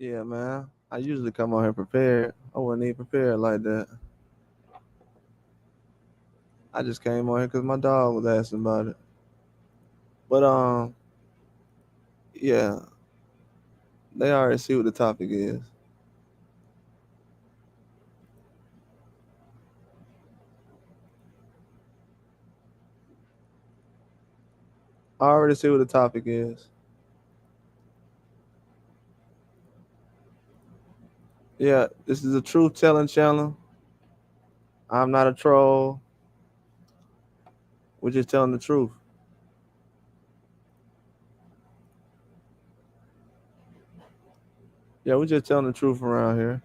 Yeah, man. I usually come on here prepared. I wasn't even prepared like that. I just came on here because my dog was asking about it. But yeah, they already see what the topic is. I already see what the topic is. Yeah, this is a truth telling channel. I'm not a troll. We're just telling the truth. Yeah, we're just telling the truth around here.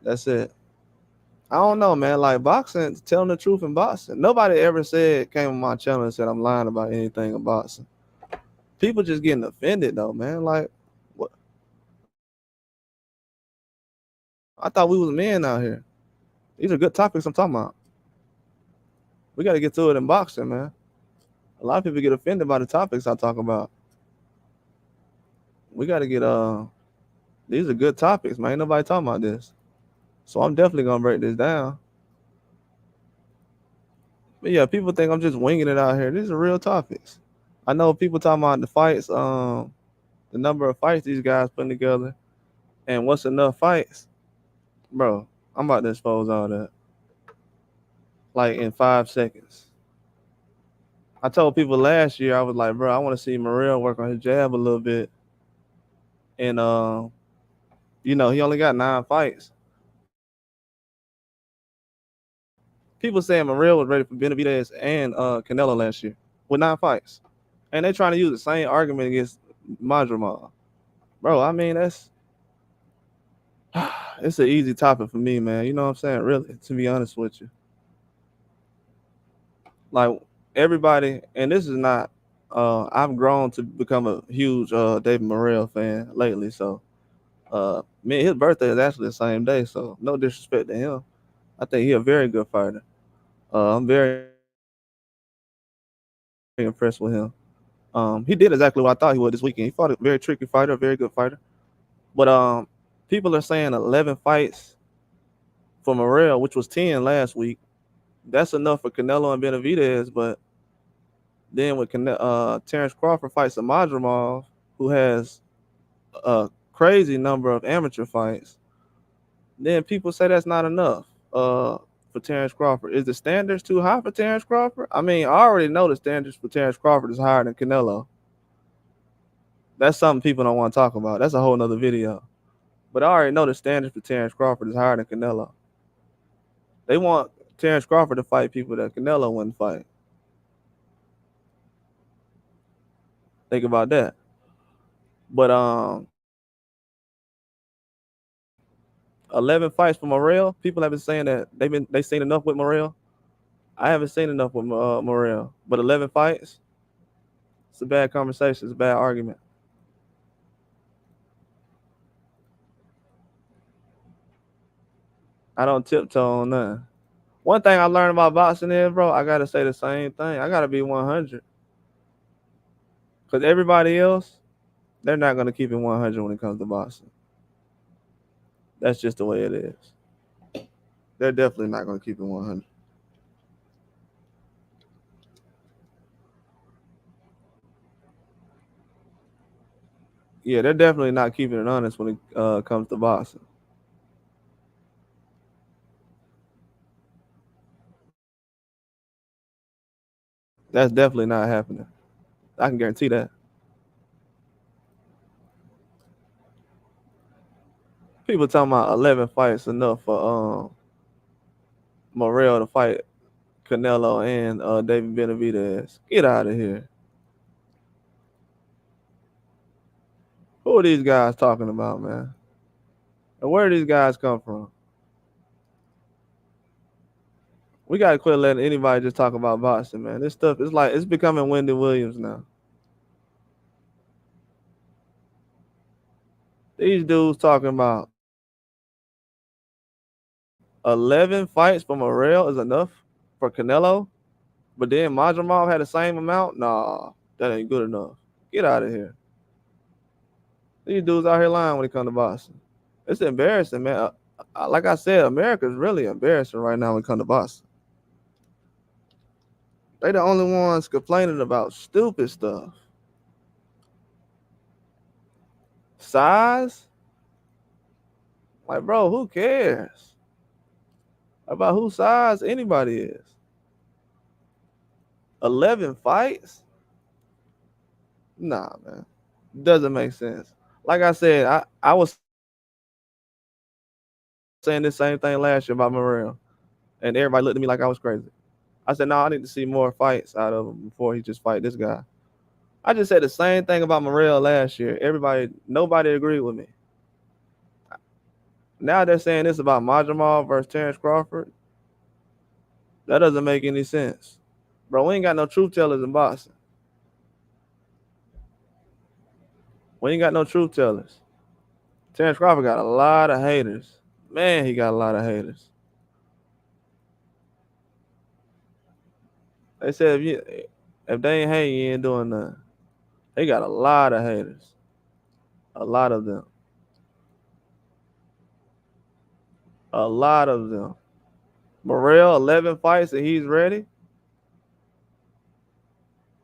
That's it. I don't know, man. Like boxing, telling the truth in boxing. Nobody ever said came on my channel and said I'm lying about anything in boxing. People just getting offended though, man. Like, what? I thought we was men out here. These are good topics I'm talking about. We got to get to it in boxing, man. A lot of people get offended by the topics I talk about. We got to get these are good topics, man. Ain't nobody talking about this. So I'm definitely gonna break this down. But yeah, people think I'm just winging it out here. These are real topics. I know people talking about the fights, the number of fights these guys putting together, and what's enough fights, bro. I'm about to expose all that, like in 5 seconds. I told people last year I was like, bro, I want to see Morrell work on his jab a little bit, and he only got 9 fights. People saying Morrell was ready for Benavidez and Canelo last year with 9 fights, and they trying to use the same argument against Madrimal. Bro, I mean that's it's an easy topic for me, man. You know what I'm saying? Really, to be honest with you, like everybody, and this is not. I've grown to become a huge David Morrell fan lately, so me his birthday is actually the same day, so no disrespect to him. I think he a very good fighter. I'm very impressed with him. He did exactly what I thought he would this weekend. He fought a very tricky fighter, a very good fighter. But people are saying 11 fights for Morrell, which was 10 last week. That's enough for Canelo and Benavidez, but then when Terence Crawford fights a Madrimov, who has a crazy number of amateur fights, then people say that's not enough for Terence Crawford. Is the standards too high for Terence Crawford? I mean, I already know the standards for Terence Crawford is higher than Canelo. That's something people don't want to talk about. That's a whole nother video. But I already know the standards for Terence Crawford is higher than Canelo. They want Terence Crawford to fight people that Canelo wouldn't fight. Think about that. But 11 fights for Morrell. People have been saying that they seen enough with Morrell. I haven't seen enough with Morrell, but 11 fights. It's a bad conversation. It's a bad argument. I don't tiptoe on nothing. One thing I learned about boxing is, bro, I gotta say the same thing. I gotta be 100, cause everybody else, they're not gonna keep it 100 when it comes to boxing. That's just the way it is. They're definitely not gonna keep it 100. Yeah, they're definitely not keeping it honest when it comes to boxing. That's definitely not happening. I can guarantee that. People talking about 11 fights enough for Morrell to fight Canelo and David Benavidez. Get out of here. Who are these guys talking about, man? And where do these guys come from? We gotta quit letting anybody just talk about boxing, man. This stuff is like it's becoming Wendy Williams now. These dudes talking about 11 fights for Morrell is enough for Canelo. But then Majramov had the same amount. Nah, that ain't good enough. Get out of here. These dudes out here lying when it comes to boxing. It's embarrassing, man. Like I said, America's really embarrassing right now when it comes to boxing. They the only ones complaining about stupid stuff. Size? Like, bro, who cares about whose size anybody is? 11 fights? Nah, man. Doesn't make sense. Like I said, I was saying this same thing last year about Morrell, and everybody looked at me like I was crazy. I said, no, I need to see more fights out of him before he just fight this guy. I just said the same thing about Morrell last year. Nobody agreed with me. Now they're saying this about Majramal versus Terence Crawford. That doesn't make any sense. Bro, we ain't got no truth tellers in boxing. We ain't got no truth tellers. Terence Crawford got a lot of haters. Man, he got a lot of haters. They said if they ain't hating, you ain't doing nothing. He got a lot of haters. A lot of them. A lot of them. Morrell, 11 fights and he's ready.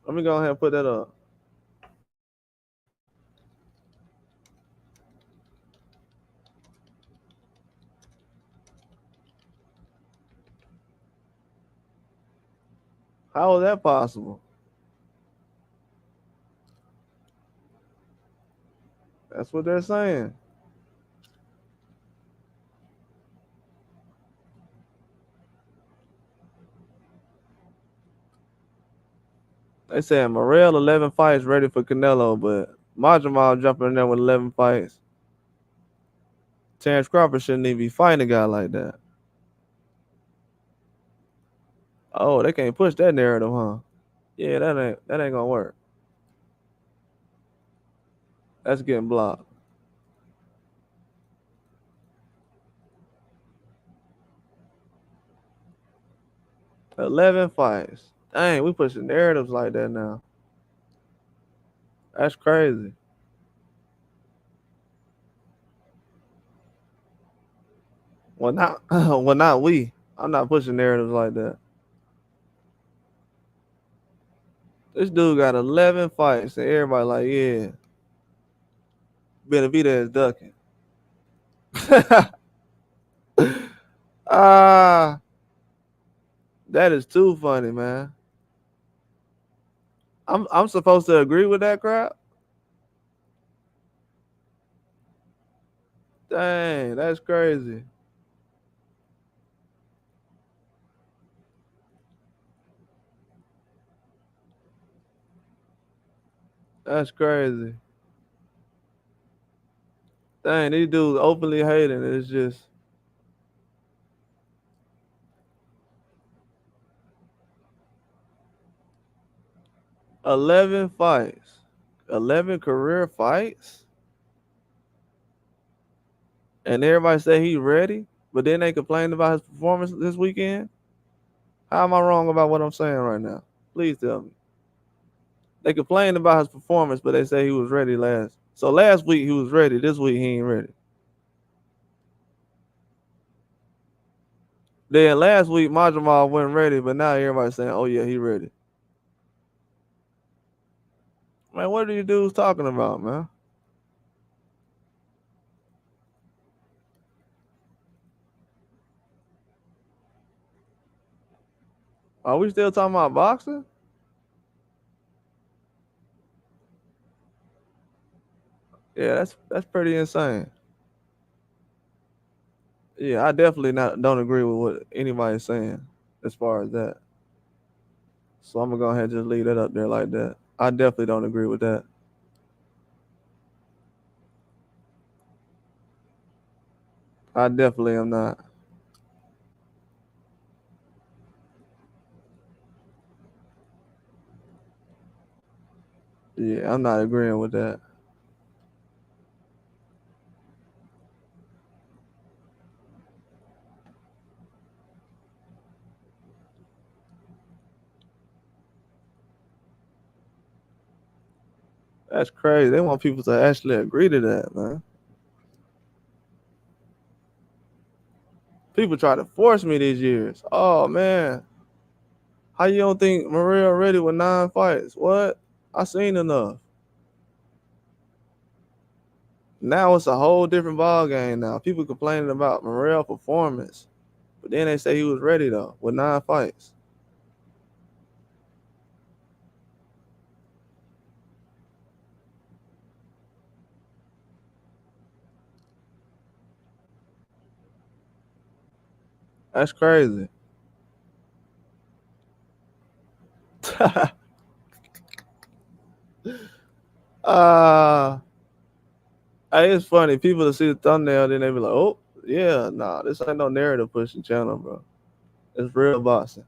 Let me go ahead and put that up. How is that possible? That's what they're saying. They saying Morrell 11 fights ready for Canelo, but Majramal jumping in there with 11 fights. Terence Crawford shouldn't even be fighting a guy like that. Oh, they can't push that narrative, huh? Yeah, that ain't gonna work. That's getting blocked. 11 fights. Dang, we pushing narratives like that now. That's crazy. Well, not well, not we. I'm not pushing narratives like that. This dude got 11 fights, and everybody like, yeah, Benavita is ducking. Ah, that is too funny, man. I'm supposed to agree with that crap. Dang, that's crazy. That's crazy. Dang, these dudes openly hating. It's just 11 fights, 11 career fights, and everybody say he's ready, but then they complain about his performance this weekend. How am I wrong about what I'm saying right now? Please tell me. They complained about his performance, but they say he was ready last. So last week he was ready. This week he ain't ready. Then last week Majramal wasn't ready, but now everybody's saying, "Oh yeah, he ready." Man, what are these dudes talking about, man? Are we still talking about boxing? Yeah, that's pretty insane. Yeah, I definitely not don't agree with what anybody's saying as far as that. So I'm gonna go ahead and just leave that up there like that. I definitely don't agree with that. I definitely am not. Yeah, I'm not agreeing with that. That's crazy. They want people to actually agree to that, man. People try to force me these years. Oh man, how you don't think Maria ready with 9 fights? What? I seen enough. Now it's a whole different ball game. Now people complaining about Morrell performance, but then they say he was ready though with 9 fights. That's crazy. uh Hey, it's funny. People that see the thumbnail, then they be like, "Oh, yeah, nah, this ain't no narrative pushing channel, bro. It's real boxing.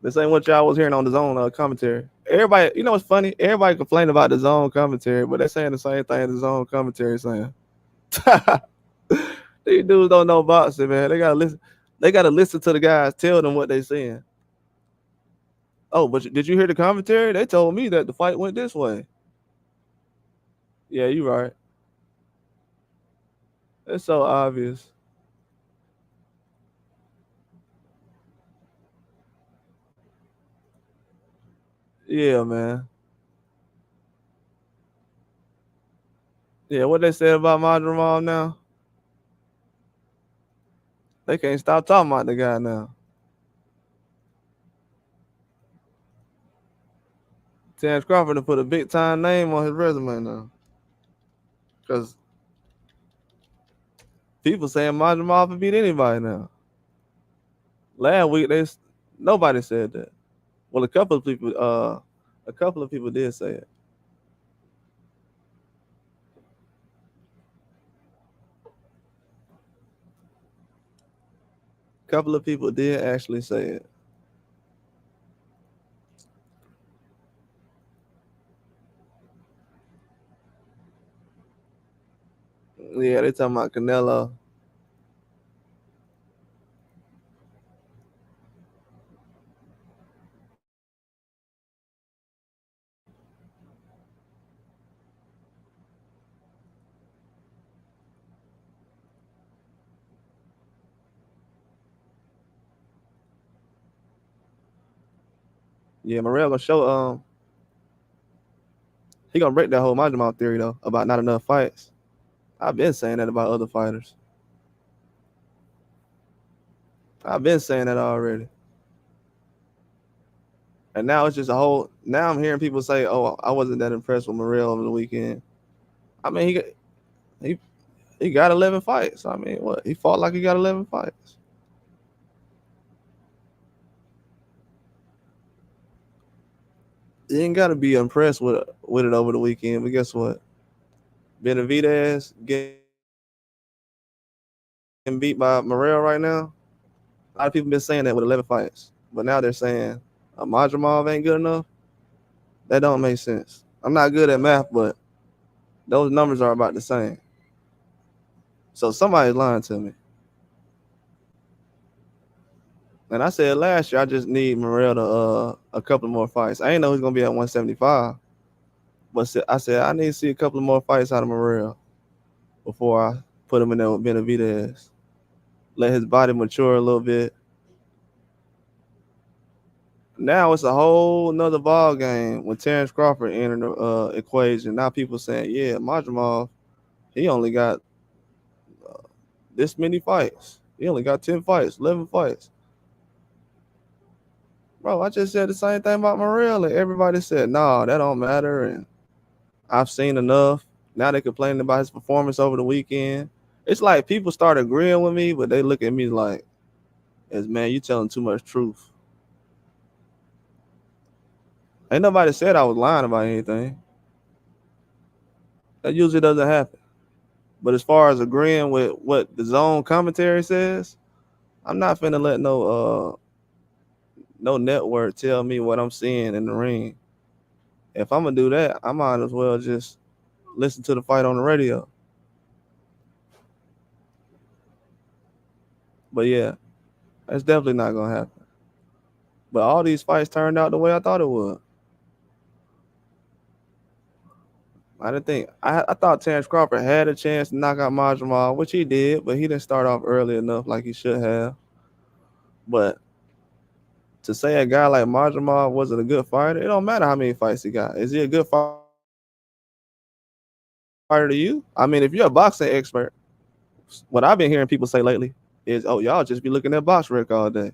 This ain't what y'all was hearing on the zone commentary. Everybody, you know what's funny? Everybody complain about the zone commentary, but they saying the same thing the zone commentary saying. These dudes don't know boxing, man. They gotta listen. They gotta listen to the guys tell them what they saying. Oh, but did you hear the commentary? They told me that the fight went this way. Yeah, you right. It's so obvious. Yeah, man. Yeah, what they said about Madrimov now? They can't stop talking about the guy now. Terence Crawford to put a big time name on his resume now. Because people saying Madrimov can beat anybody now. Last week nobody said that. Well, a couple of people did say it. A couple of people did actually say it. Yeah, they talking about Canelo. Yeah, Morrell gonna show he gonna break that whole Madrimov theory though about not enough fights. I've been saying that about other fighters. I've been saying that already. And now it's just a whole. Now I'm hearing people say, "Oh, I wasn't that impressed with Morrell over the weekend." I mean, he he got 11 fights. I mean, what? He fought like he got 11 fights. You ain't got to be impressed with it over the weekend. But guess what? Benavidez getting beat by Morrell right now. A lot of people been saying that with 11 fights, but now they're saying Madrimov ain't good enough. That don't make sense. I'm not good at math, but those numbers are about the same. So somebody's lying to me. And I said last year I just need Morrell to a couple more fights. I ain't know he's gonna be at 175, but I said I need to see a couple more fights out of Morrell before I put him in there with Benavidez. Let his body mature a little bit. Now it's a whole nother ball game when Terence Crawford entered the equation. Now people saying, yeah, Madrimov, he only got this many fights. He only got 10 fights, 11 fights. Bro, I just said the same thing about Morrell, and everybody said, nah, that don't matter. And I've seen enough. Now they complaining about his performance over the weekend. It's like people start agreeing with me, but they look at me like, as man, you telling too much truth. Ain't nobody said I was lying about anything. That usually doesn't happen. But as far as agreeing with what the zone commentary says, I'm not finna let no network tell me what I'm seeing in the ring. If I'm gonna do that, I might as well just listen to the fight on the radio. But yeah, that's definitely not gonna happen. But all these fights turned out the way I thought it would. I didn't think I thought Terence Crawford had a chance to knock out Majmal, which he did, but he didn't start off early enough like he should have. But to say a guy like Majmal wasn't a good fighter, it don't matter how many fights he got. Is he a good fighter to you? I mean, if you're a boxing expert, what I've been hearing people say lately is, "Oh, y'all just be looking at box rec all day."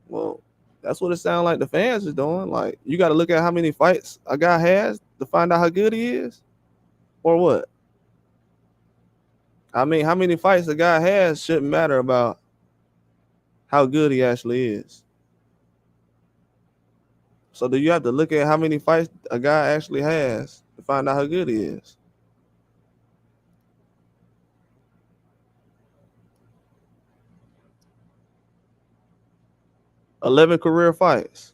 Well, that's what it sounds like the fans is doing. Like, you got to look at how many fights a guy has to find out how good he is, or what? I mean, how many fights a guy has shouldn't matter about how good he actually is. So, do you have to look at how many fights a guy actually has to find out how good he is? 11 career fights,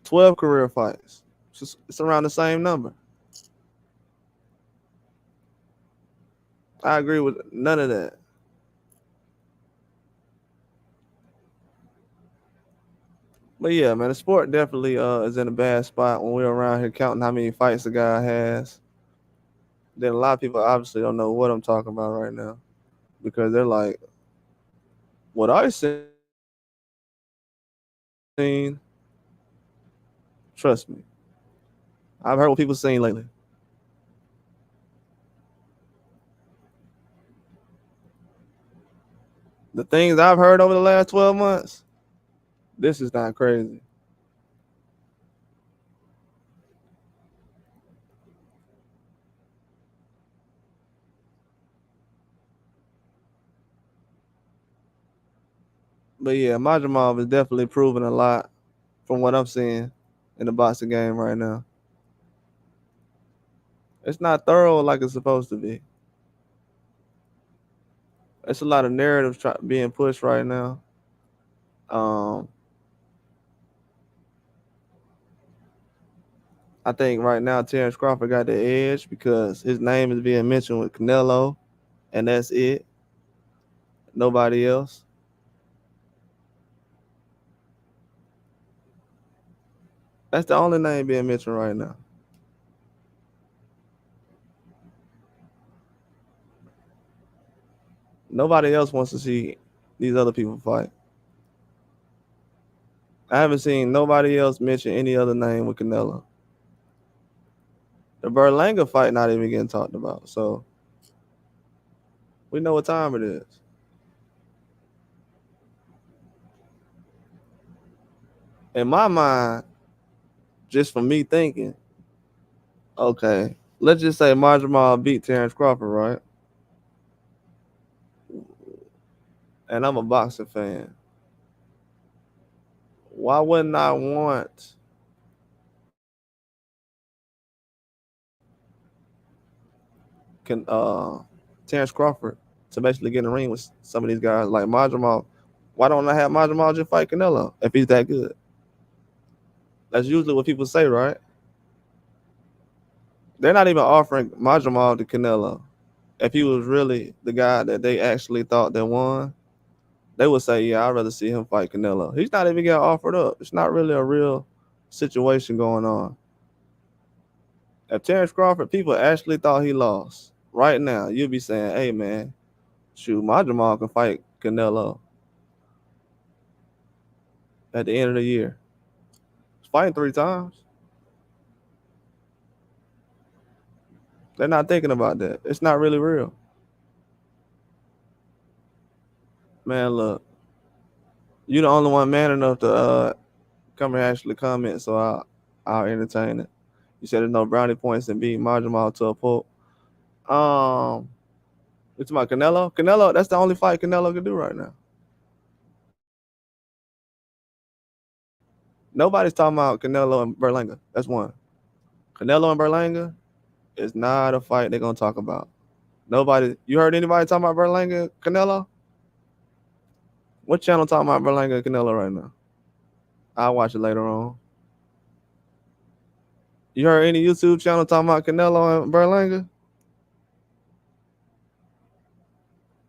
12 career fights. It's around the same number. I agree with none of that. But yeah, man, the sport definitely is in a bad spot when we're around here counting how many fights a guy has. Then a lot of people obviously don't know what I'm talking about right now because they're like, "What I seen." Trust me, I've heard what people seen lately. The things I've heard over the last 12 months, this is not crazy. But yeah, Majamov is definitely proving a lot from what I'm seeing in the boxing game right now. It's not thorough like it's supposed to be. It's a lot of narratives being pushed right now. Um, I think right now Terence Crawford got the edge because his name is being mentioned with Canelo, and that's it. Nobody else. That's the only name being mentioned right now. Nobody else wants to see these other people fight. I haven't seen nobody else mention any other name with Canelo. The Berlanga fight not even getting talked about. So we know what time it is. In my mind, just from me thinking, okay, let's just say Marjamal beat Terence Crawford, right? And I'm a boxing fan. Why wouldn't I want can Terence Crawford to basically get in the ring with some of these guys like Marjamal? Why don't I have Marjamal just fight Canelo if he's that good? That's usually what people say, right? They're not even offering Marjamal to Canelo. If he was really the guy that they actually thought they won, they would say, "Yeah, I'd rather see him fight Canelo." He's not even getting offered up. It's not really a real situation going on. If Terence Crawford, people actually thought he lost. Right now, you'd be saying, "Hey, man, shoot, my Jamal can fight Canelo at the end of the year. He's fighting 3 times." They're not thinking about that. It's not really real. Man, look, you the only one man enough to come and actually comment, so I'll entertain it. You said there's no brownie points in beating Majamal to a pulp. Um, you talking about Canelo? Canelo, that's the only fight Canelo can do right now. Nobody's talking about Canelo and Berlanga. That's one. Canelo and Berlanga is not a fight they're gonna talk about. Nobody. You heard anybody talking about Berlanga and Canelo? What channel talking about Berlanga and Canelo right now? I'll watch it later on. You heard any YouTube channel talking about Canelo and Berlanga?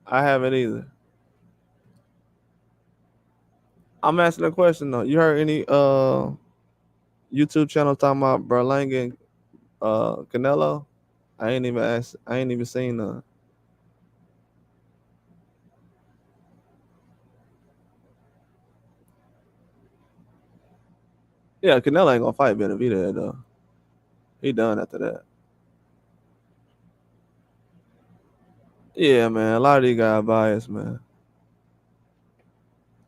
I haven't either. I'm asking a question though. You heard any YouTube channel talking about Berlanga and Canelo? I ain't even asked. I ain't even seen none. Yeah, Canelo ain't gonna fight Benavidez though. He done after that. Yeah, man. A lot of these guys biased, man.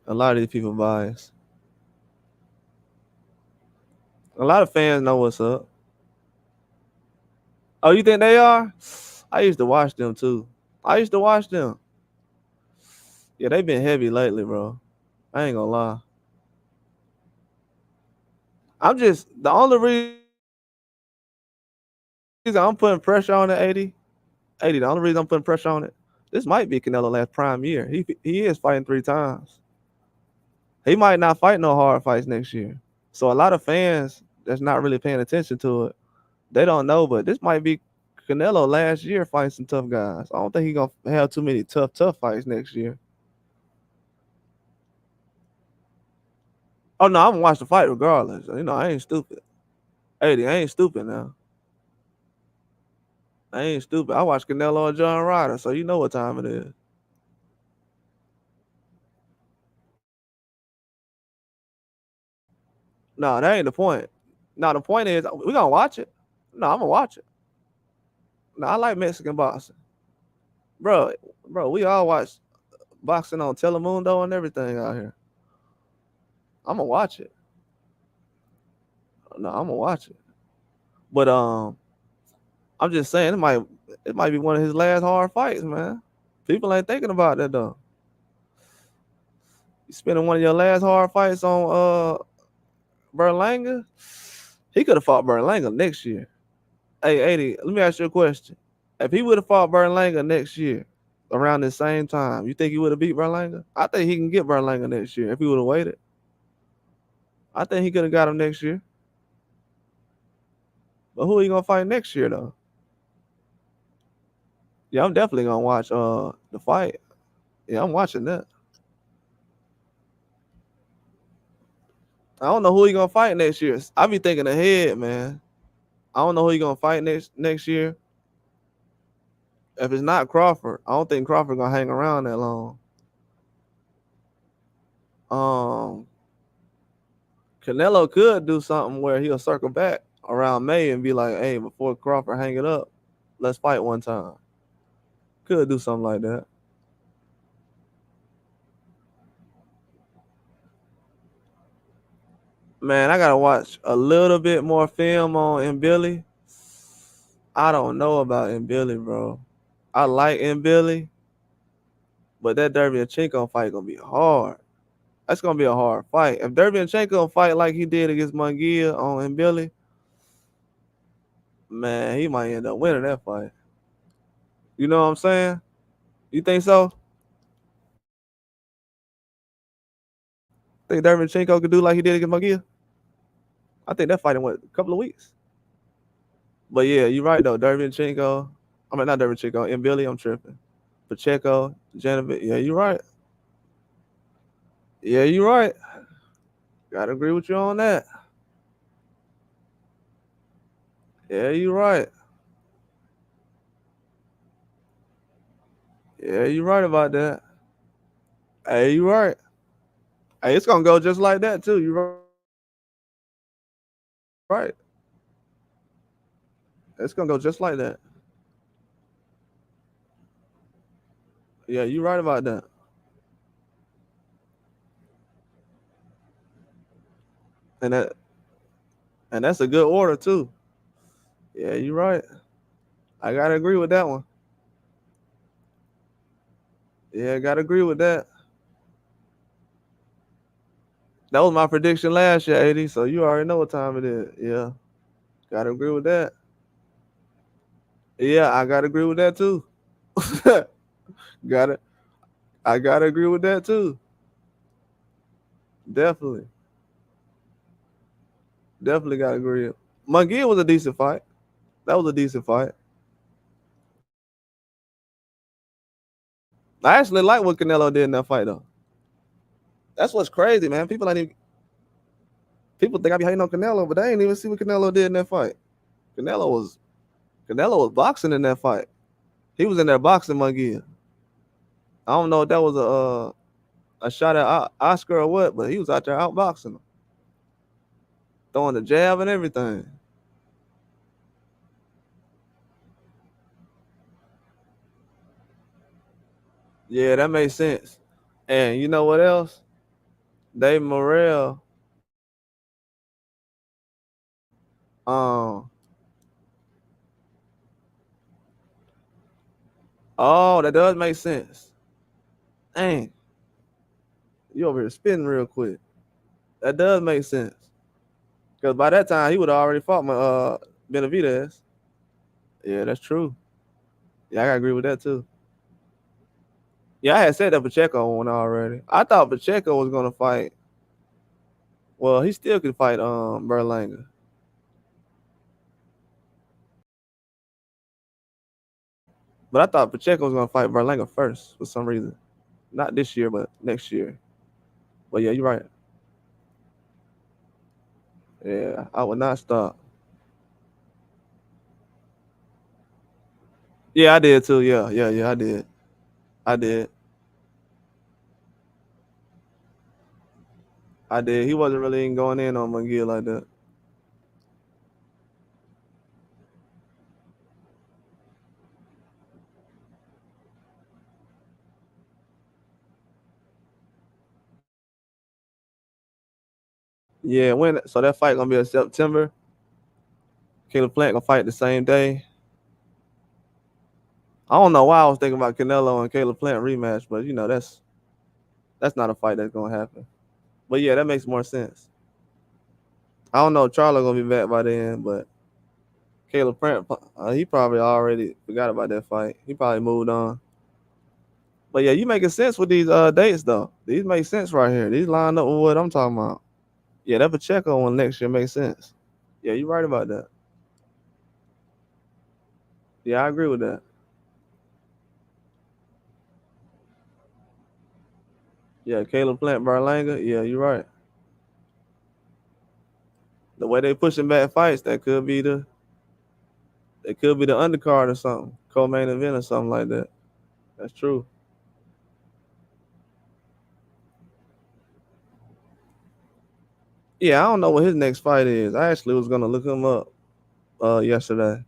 A lot of these people biased. A lot of fans know what's up. Oh, you think they are? I used to watch them too. I used to watch them. Yeah, they been heavy lately, bro. I ain't gonna lie. I'm just the only reason I'm putting pressure on it, 80. 80, the only reason I'm putting pressure on it, this might be Canelo last prime year. He is fighting 3 times. He might not fight no hard fights next year. So a lot of fans that's not really paying attention to it, they don't know, but this might be Canelo last year fighting some tough guys. I don't think he gonna have too many tough fights next year. Oh no, I'm gonna watch the fight regardless. You know, I ain't stupid. 80, I ain't stupid now. I ain't stupid. I watch Canelo and John Ryder, so you know what time it is. No, that ain't the point. No, the point is we gonna watch it. No, I'm gonna watch it. No, I like Mexican boxing, bro. Bro, we all watch boxing on Telemundo and everything out here. I'm gonna watch it. No, I'm gonna watch it. But I'm just saying it might be one of his last hard fights, man. People ain't thinking about that though. You spending one of your last hard fights on Berlanga, he could have fought Berlanga next year. Hey, 80, let me ask you a question. If he would have fought Berlanga next year around the same time, you think he would have beat Berlanga? I think he can get Berlanga next year if he would have waited. I think he could have got him next year. But who are you gonna fight next year though? Yeah, I'm definitely gonna watch the fight. Yeah, I'm watching that. I don't know who he gonna fight next year. I be thinking ahead, man. I don't know who he gonna fight next year. If it's not Crawford, I don't think Crawford gonna hang around that long. Um, Canelo could do something where he'll circle back around May and be like, "Hey, before Crawford hang it up, let's fight one time." Could do something like that. Man, I gotta watch a little bit more film on M Billy. I don't know about M Billy, bro. I like M Billy, but that Derevyanchenko fight gonna be hard. That's gonna be a hard fight. If Derevyanchenko fight like he did against Munguia on M Billy, man, he might end up winning that fight. You know what I'm saying? You think so? Think Derevyanchenko could do like he did against Munguia? I think that fight in what, a couple of weeks. But yeah, you're right though. Derevyanchenko, I mean not Derevyanchenko, M Billy, I'm tripping. Pacheco, Janovic. Yeah, you're right. Yeah, you're right. Gotta agree with you on that. Yeah, you're right. Yeah, you're right about that. Hey, you're right. Hey, it's gonna go just like that too. You're right. It's gonna go just like that. Yeah, you're right about that. And that's a good order too. Yeah, you're right. I gotta agree with that one. Yeah, I gotta agree with that. That was my prediction last year, 80. So you already know what time it is. Yeah, gotta agree with that. Yeah, I gotta agree with that too. Gotta, I gotta agree with that too. Definitely, definitely gotta agree. Munguia was a decent fight. That was a decent fight. I actually like what Canelo did in that fight though. That's what's crazy, man. People think I be hating on Canelo, but they ain't even see what Canelo did in that fight. Canelo was Canelo was boxing in that fight. He was in there boxing Munguia. I don't know if that was a shot at Oscar or what, but he was out there outboxing him, throwing the jab and everything. Yeah, that makes sense. And you know what else? Dave Morrell. Um. Oh, that does make sense. Dang, you over here spitting real quick. That does make sense. Because by that time he would have already fought my Benavidez. Yeah, that's true. Yeah, I gotta agree with that too. Yeah, I had said that Pacheco won already. I thought Pacheco was gonna fight. Well, he still could fight Berlanga. But I thought Pacheco was gonna fight Berlanga first for some reason. Not this year, but next year. But yeah, you're right. Yeah, I would not stop. Yeah, I did too. Yeah, yeah, yeah, I did. I did. I did. He wasn't really even going in on McGill like that. Yeah, when so that fight gonna be in September. Caleb Plant gonna fight the same day. I don't know why I was thinking about Canelo and Caleb Plant rematch, but you know that's not a fight that's gonna happen. But yeah, that makes more sense. I don't know if Charlo gonna be back by then, but Caleb Plant, he probably already forgot about that fight. He probably moved on. But yeah, you making sense with these dates though. These make sense right here. These line up with what I'm talking about. Yeah, that Pacheco one next year makes sense. Yeah, you're right about that. Yeah, I agree with that. Yeah, Caleb Plant Berlanga. Yeah, you're right. The way they pushing back fights, that could be the undercard or something, co-main event or something like that. That's true. Yeah, I don't know what his next fight is. I actually was gonna look him up yesterday.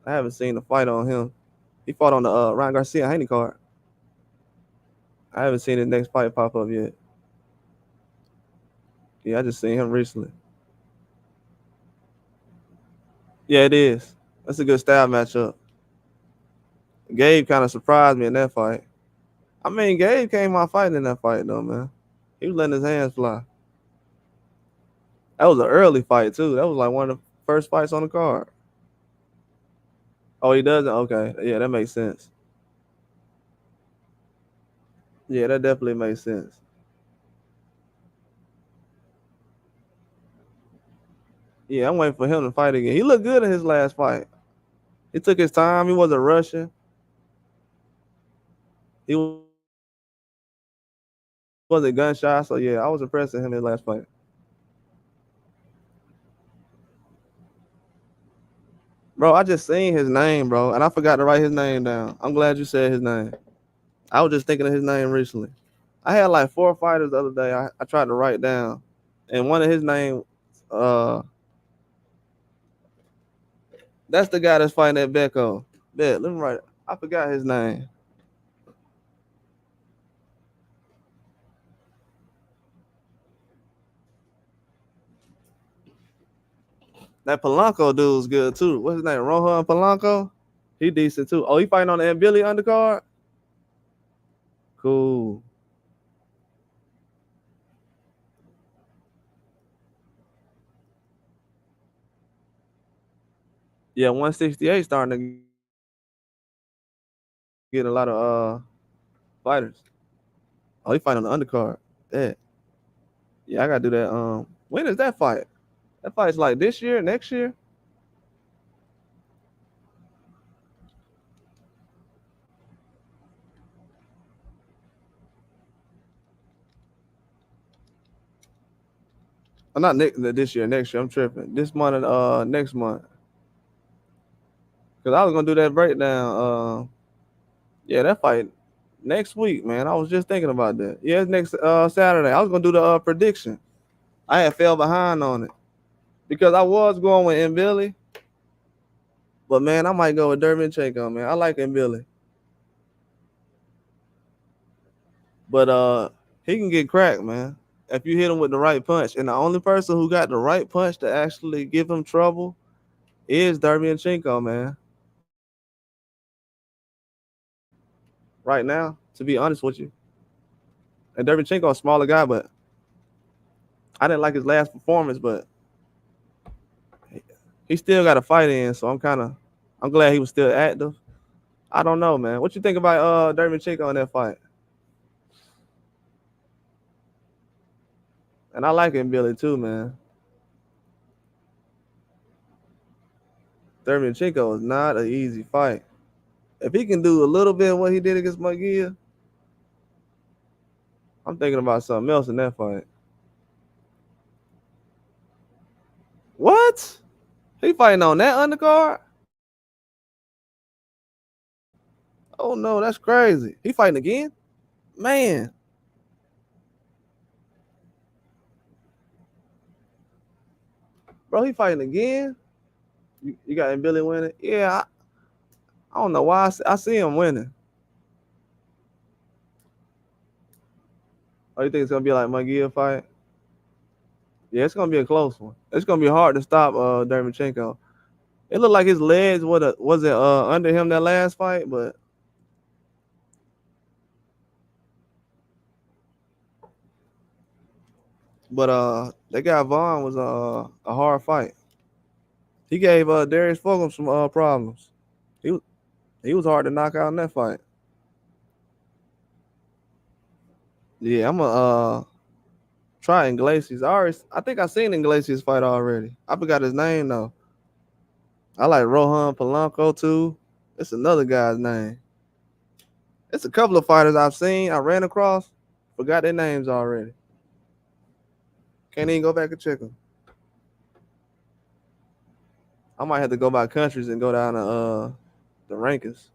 I haven't seen the fight on him. He fought on the Ryan Garcia Haney card. I haven't seen his next fight pop up yet. Yeah, I just seen him recently. Yeah, it is. That's a good style matchup. Gabe kind of surprised me in that fight. I mean, Gabe came out fighting in that fight though, man. He was letting his hands fly. That was an early fight too. That was like one of the first fights on the card. Oh, he doesn't? Okay. Yeah, that makes sense. Yeah, that definitely makes sense. Yeah, I'm waiting for him to fight again. He looked good in his last fight. He took his time. He wasn't rushing. He wasn't gunshot. So yeah, I was impressed with him in his last fight. Bro, I just seen his name, bro, and I forgot to write his name down. I'm glad you said his name. I was just thinking of his name recently. I had like four fighters the other day. I tried to write down, and one of his name, uh, that's the guy that's fighting at Becco. Bet, let me write it. I forgot his name. That Polanco dude's good too. What's his name? Rohan Polanco. He decent too. Oh, he fighting on the Billy undercard. Cool. Yeah, 168 starting to get a lot of fighters. Oh, he fighting on the undercard. Yeah. Yeah, I gotta do that. When is that fight? That fight's like this year, next year? Not this year, next year. I'm tripping. This month and next month. Cause I was gonna do that breakdown. Yeah, that fight next week, man. I was just thinking about that. Yeah, it's next Saturday. I was gonna do the prediction. I had fell behind on it because I was going with M Billy, but man, I might go with Derevyanchenko, man. I like M Billy, but he can get cracked, man. If you hit him with the right punch, and the only person who got the right punch to actually give him trouble is Derevyanchenko, man. Right now, to be honest with you, and Derevyanchenko a smaller guy, but I didn't like his last performance, but he still got a fight in, so I'm glad he was still active. I don't know, man. What you think about Derevyanchenko in that fight? And I like him, Billy, too, man. Derevyanchenko is not an easy fight. If he can do a little bit of what he did against McGee, I'm thinking about something else in that fight. What? He fighting on that undercard? Oh no, that's crazy. He fighting again? Man. Bro, he fighting again? You got Billy winning? Yeah, I don't know why I see him winning. Oh, you think it's gonna be like McGee fight? Yeah, it's gonna be a close one. It's gonna be hard to stop Derevyanchenko. It looked like his legs was it under him that last fight, but that guy Vaughn was a hard fight. He gave Darius Fulgham some problems. He was he was hard to knock out in that fight. Yeah, I'm gonna try Iglesias. I think I seen Iglesias fight already. I forgot his name though. I like Rohan Polanco too. It's another guy's name. It's a couple of fighters I've seen. I ran across. Forgot their names already. Can't even go back and check them. I might have to go by countries and go down to the rankings.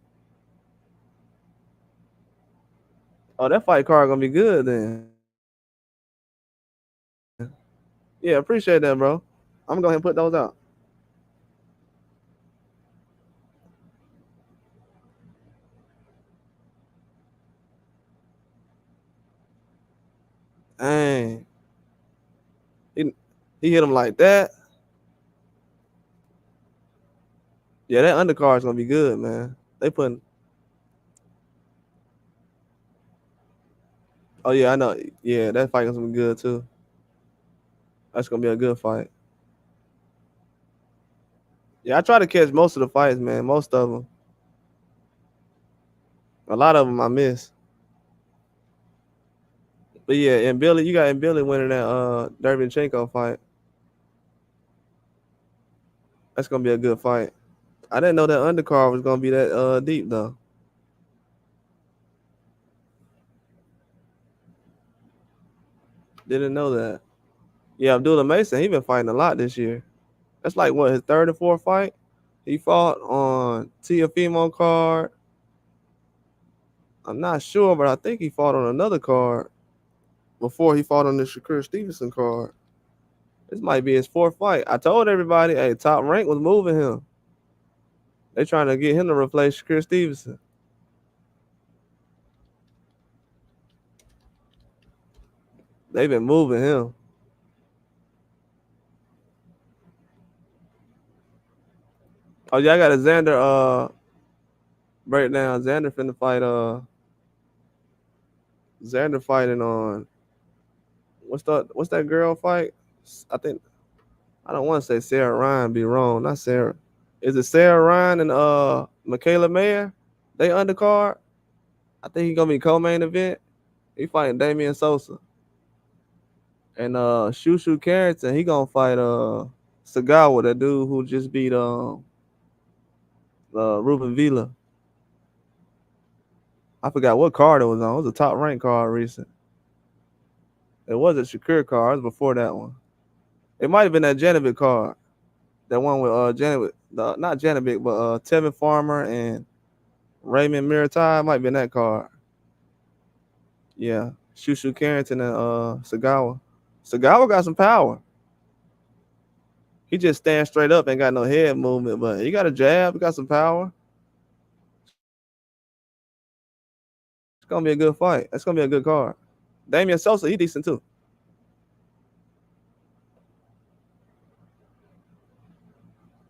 Oh, that fight card gonna be good then. Yeah, appreciate that, bro. I'm gonna go ahead and put those out. Dang, he he hit him like that. Yeah, that undercard's gonna be good, man. They putting. Oh yeah, I know. Yeah, that fight gonna be good too. That's gonna be a good fight. Yeah, I try to catch most of the fights, man. Most of them. A lot of them I miss. But yeah, and Billy, you got and Billy winning that Derevyanchenko fight. That's gonna be a good fight. I didn't know that undercard was gonna be that deep though. Didn't know that. Yeah, Abdullah Mason, he been fighting a lot this year. That's like what his third or fourth fight. He fought on Tiafimo card. I'm not sure, but I think he fought on another card before he fought on the Shakur Stevenson card. This might be his fourth fight. I told everybody, hey, Top Rank was moving him. They trying to get him to replace Shakur Stevenson. They've been moving him. Oh yeah, I got a Xander breakdown. Xander finna fight Xander fighting on what's that girl fight? I think I don't want to say Sarah Ryan. Be wrong. Not Sarah. Is it Sarah Ryan and Michaela Mayer? They undercard. I think he gonna be co-main event. He fighting Damian Sosa and Shushu Carrington. He gonna fight Sagawa, that dude who just beat Ruben Villa. I forgot what card it was on. It was a top ranked card recent. It was a Shakur card. It was before that one. It might have been that Janovic card, that one with Janovic, not Janovic, but Tevin Farmer and Raymond Miritai. Might have been that card. Yeah, Shushu Carrington and Sagawa. Sagawa got some power. He just stands straight up, ain't got no head movement, but he got a jab. He got some power. It's gonna be a good fight. That's gonna be a good card. Damian Sosa, he decent too.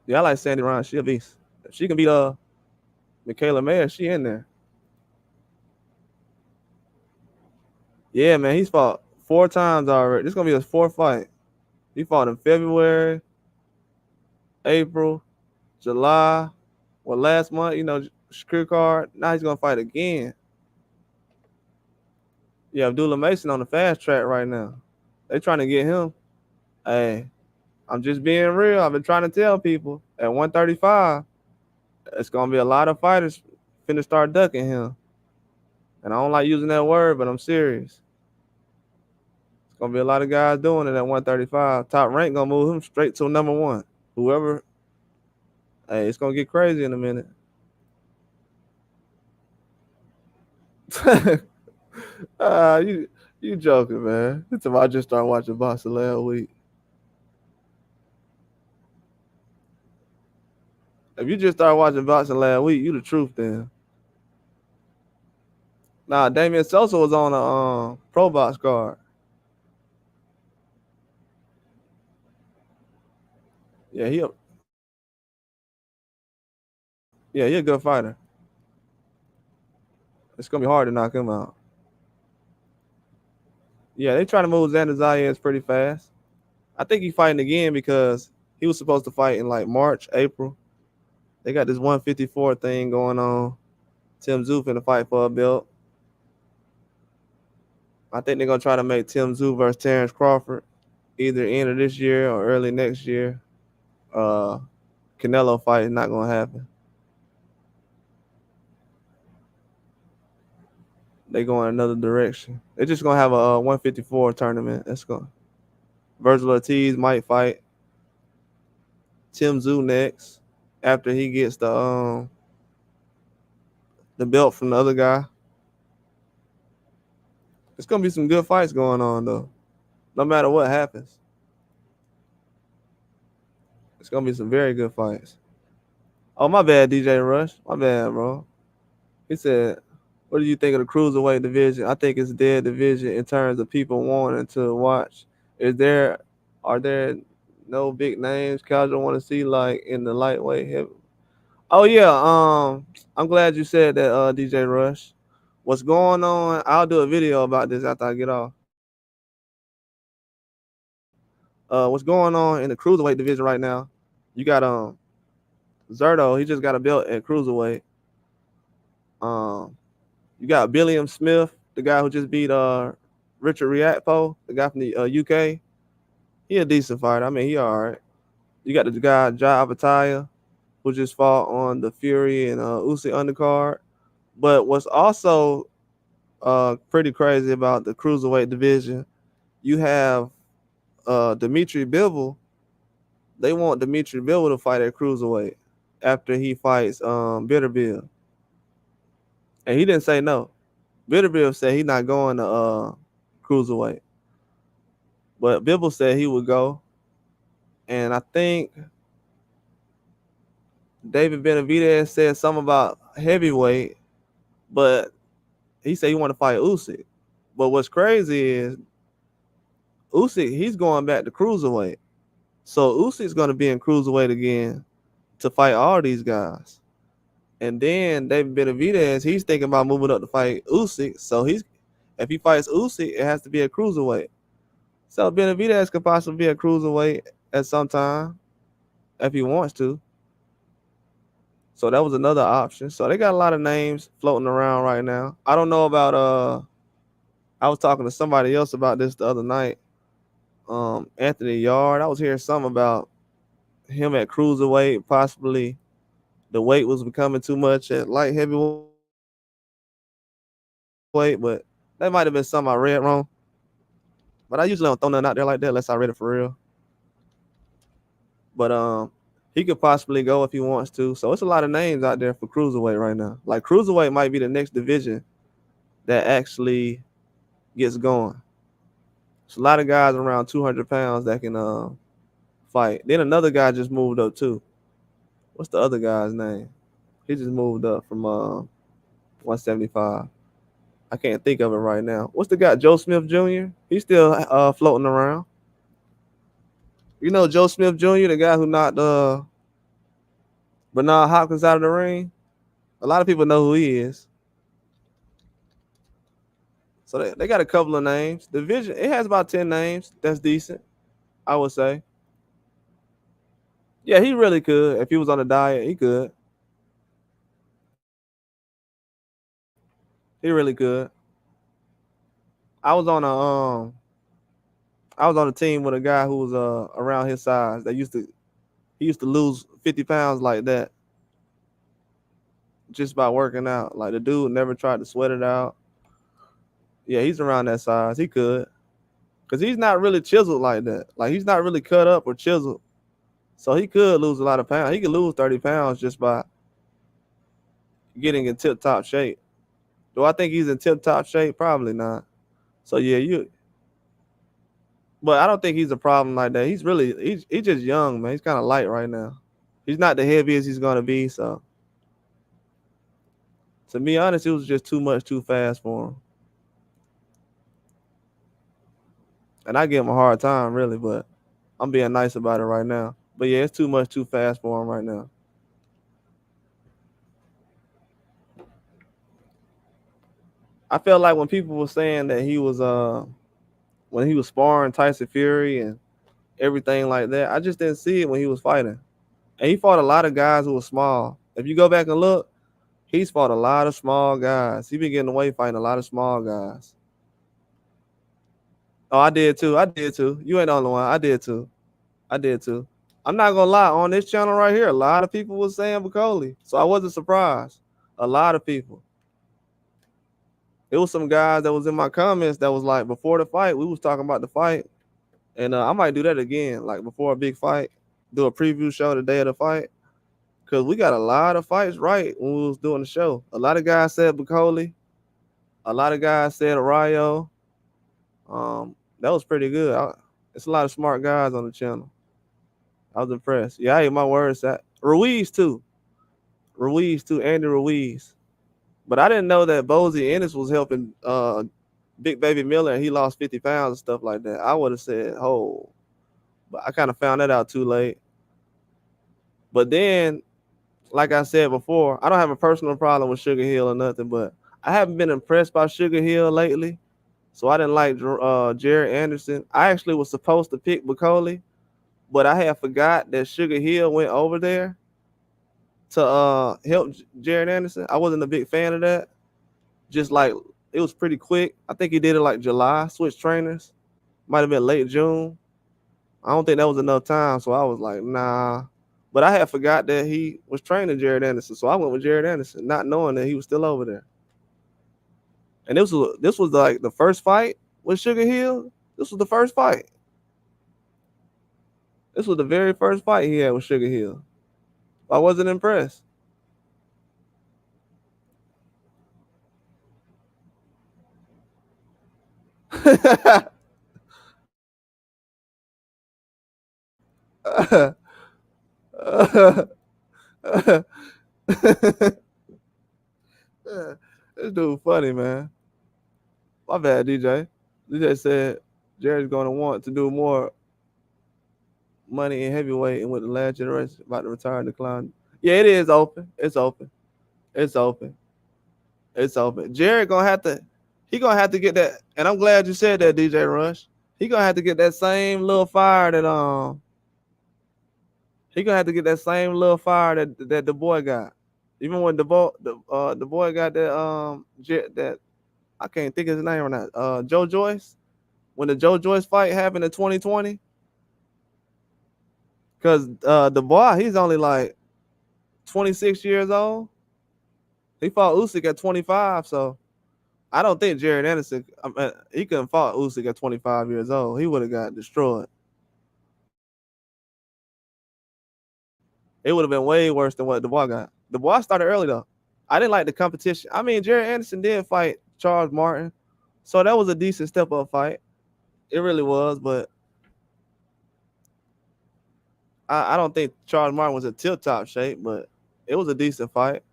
Yeah, I like Sandy Ryan. She a beast. If she can beat Michaela Mayer, she in there. Yeah, man, he's fought 4 times already. This gonna be his 4th fight. He fought in February, April, July. Well, last month, Shakur card. Now he's gonna fight again. Yeah, Abdullah Mason on the fast track right now. They trying to get him. Hey, I'm just being real. I've been trying to tell people at 135, it's gonna be a lot of fighters finna start ducking him. And I don't like using that word, but I'm serious. It's gonna be a lot of guys doing it at 135. Top rank gonna move him straight to number 1. Whoever, hey, it's gonna get crazy in a minute. You joking, man? It's about I just started watching boxing last week. If you just started watching boxing last week, you the truth then. Nah, Damian Sosa was on a pro box card. Yeah, he a good fighter. It's gonna be hard to knock him out. Yeah, they trying to move Xander Zayas pretty fast. I think he's fighting again because he was supposed to fight in like March, April. They got this 154 thing going on. Tim Tszyu finna fight for a belt. I think they're gonna try to make Tim Tszyu versus Terence Crawford either end of this year or early next year. Canelo fight is not gonna happen. They going another direction. They're just gonna have a 154 tournament. That's going. Virgil Ortiz might fight Tim Tszyu next after he gets the belt from the other guy. It's gonna be some good fights going on though. No matter what happens, it's gonna be some very good fights. Oh, my bad, DJ Rush. My bad, bro. He said, "What do you think of the cruiserweight division? I think it's a dead division in terms of people wanting to watch. Are there no big names casual want to see like in the lightweight heavy?" Oh yeah, I'm glad you said that, DJ Rush. What's going on? I'll do a video about this after I get off. What's going on in the cruiserweight division right now? You got Zerto. He just got a belt at cruiserweight. Um, you got Billiam Smith, the guy who just beat Richard Riakpo, the guy from the UK. He a decent fighter. I mean, he all right. You got the guy Jai Avataya, who just fought on the Fury and Usyk undercard. But what's also pretty crazy about the cruiserweight division, you have Dimitri Bivol. They want Dimitri Bivol to fight at cruiserweight after he fights Bitterbill. And he didn't say no. Bitterbill said he's not going to cruiserweight. But Bivol said he would go. And I think David Benavidez said something about heavyweight, but he said he want to fight Usyk. But what's crazy is Usyk, he's going back to cruiserweight. So Usyk's going to be in cruiserweight again to fight all these guys. And then David Benavidez, he's thinking about moving up to fight Usyk. So if he fights Usyk, it has to be a cruiserweight. So Benavidez could possibly be a cruiserweight at some time if he wants to. So that was another option. So they got a lot of names floating around right now. I don't know about I was talking to somebody else about this the other night. Anthony Yard. I was hearing something about him at cruiserweight, possibly the weight was becoming too much at light heavyweight, but that might have been something I read wrong. But I usually don't throw nothing out there like that unless I read it for real. But he could possibly go if he wants to. So it's a lot of names out there for cruiserweight right now. Like cruiserweight might be the next division that actually gets going. There's a lot of guys around 200 pounds that can fight. Then another guy just moved up too. What's the other guy's name? He just moved up from 175. I can't think of it right now. What's the guy? Joe Smith Jr. He's still floating around. You know Joe Smith Jr., the guy who knocked Bernard Hopkins out of the ring. A lot of people know who he is. So they got a couple of names. Division, it has about 10 names. That's decent, I would say. Yeah, he really could. If he was on a diet, he could. He really could. I was on a team with a guy who was around his size that he used to lose 50 pounds like that just by working out. Like the dude never tried to sweat it out. Yeah, he's around that size. He could. Because he's not really chiseled like that. Like he's not really cut up or chiseled. So he could lose a lot of pounds. He could lose 30 pounds just by getting in tip top shape. Do I think he's in tip top shape? Probably not. So yeah, but I don't think he's a problem like that. He's just young, man. He's kind of light right now. He's not the heaviest he's gonna be. So to be honest, it was just too much too fast for him. And I give him a hard time, really, but I'm being nice about it right now. But yeah, it's too much too fast for him right now. I felt like when people were saying that he was when he was sparring Tyson Fury and everything like that, I just didn't see it when he was fighting. And he fought a lot of guys who were small. If you go back and look, he's fought a lot of small guys. He been getting away fighting a lot of small guys. Oh, I did too. I did too. You ain't the only one. I did too. I did too. I'm not gonna lie. On this channel right here, a lot of people was saying Bacoli, so I wasn't surprised. A lot of people. It was some guys that was in my comments that was like, before the fight, we was talking about the fight, and I might do that again, like before a big fight, do a preview show the day of the fight, because we got a lot of fights right when we was doing the show. A lot of guys said Bacoli. A lot of guys said Arroyo. That was pretty good. It's a lot of smart guys on the channel. I was impressed. Yeah, I ate my words. That Ruiz too. Andy Ruiz. But I didn't know that Bozy Ennis was helping Big Baby Miller and he lost 50 pounds and stuff like that. I would have said, oh, but I kind of found that out too late. But then, like I said before, I don't have a personal problem with Sugar Hill or nothing, but I haven't been impressed by Sugar Hill lately. So I didn't like Jared Anderson. I actually was supposed to pick Bacoli, but I had forgot that Sugar Hill went over there to help Jared Anderson. I wasn't a big fan of that. Just like it was pretty quick. I think he did it like July, switched trainers. Might have been late June. I don't think that was enough time. So I was like, nah. But I had forgot that he was training Jared Anderson. So I went with Jared Anderson, not knowing that he was still over there. And this was like the first fight with Sugar Hill. This was the first fight. This was the very first fight he had with Sugar Hill. I wasn't impressed. This dude funny, man. My bad, DJ. DJ said Jared's gonna want to do more money in heavyweight and with the last generation about to retire and decline. Yeah, it is open. It's open. It's open. It's open. Jared gonna have to. He gonna have to get that. And I'm glad you said that, DJ Rush. He gonna have to get that same little fire that He gonna have to get that same little fire that the boy got. Even when the boy got that I can't think of his name or not. Joe Joyce. When the Joe Joyce fight happened in 2020, because the boy he's only like 26 years old. He fought Usyk at 25, so I don't think Jared Anderson. He couldn't fought Usyk at 25 years old. He would have got destroyed. it would have been way worse than what Dubois got. Dubois started early though. I didn't like the competition. I mean, Jared Anderson did fight Charles Martin, so that was a decent step up fight. It really was, but I don't think Charles Martin was in tip top shape, but it was a decent fight.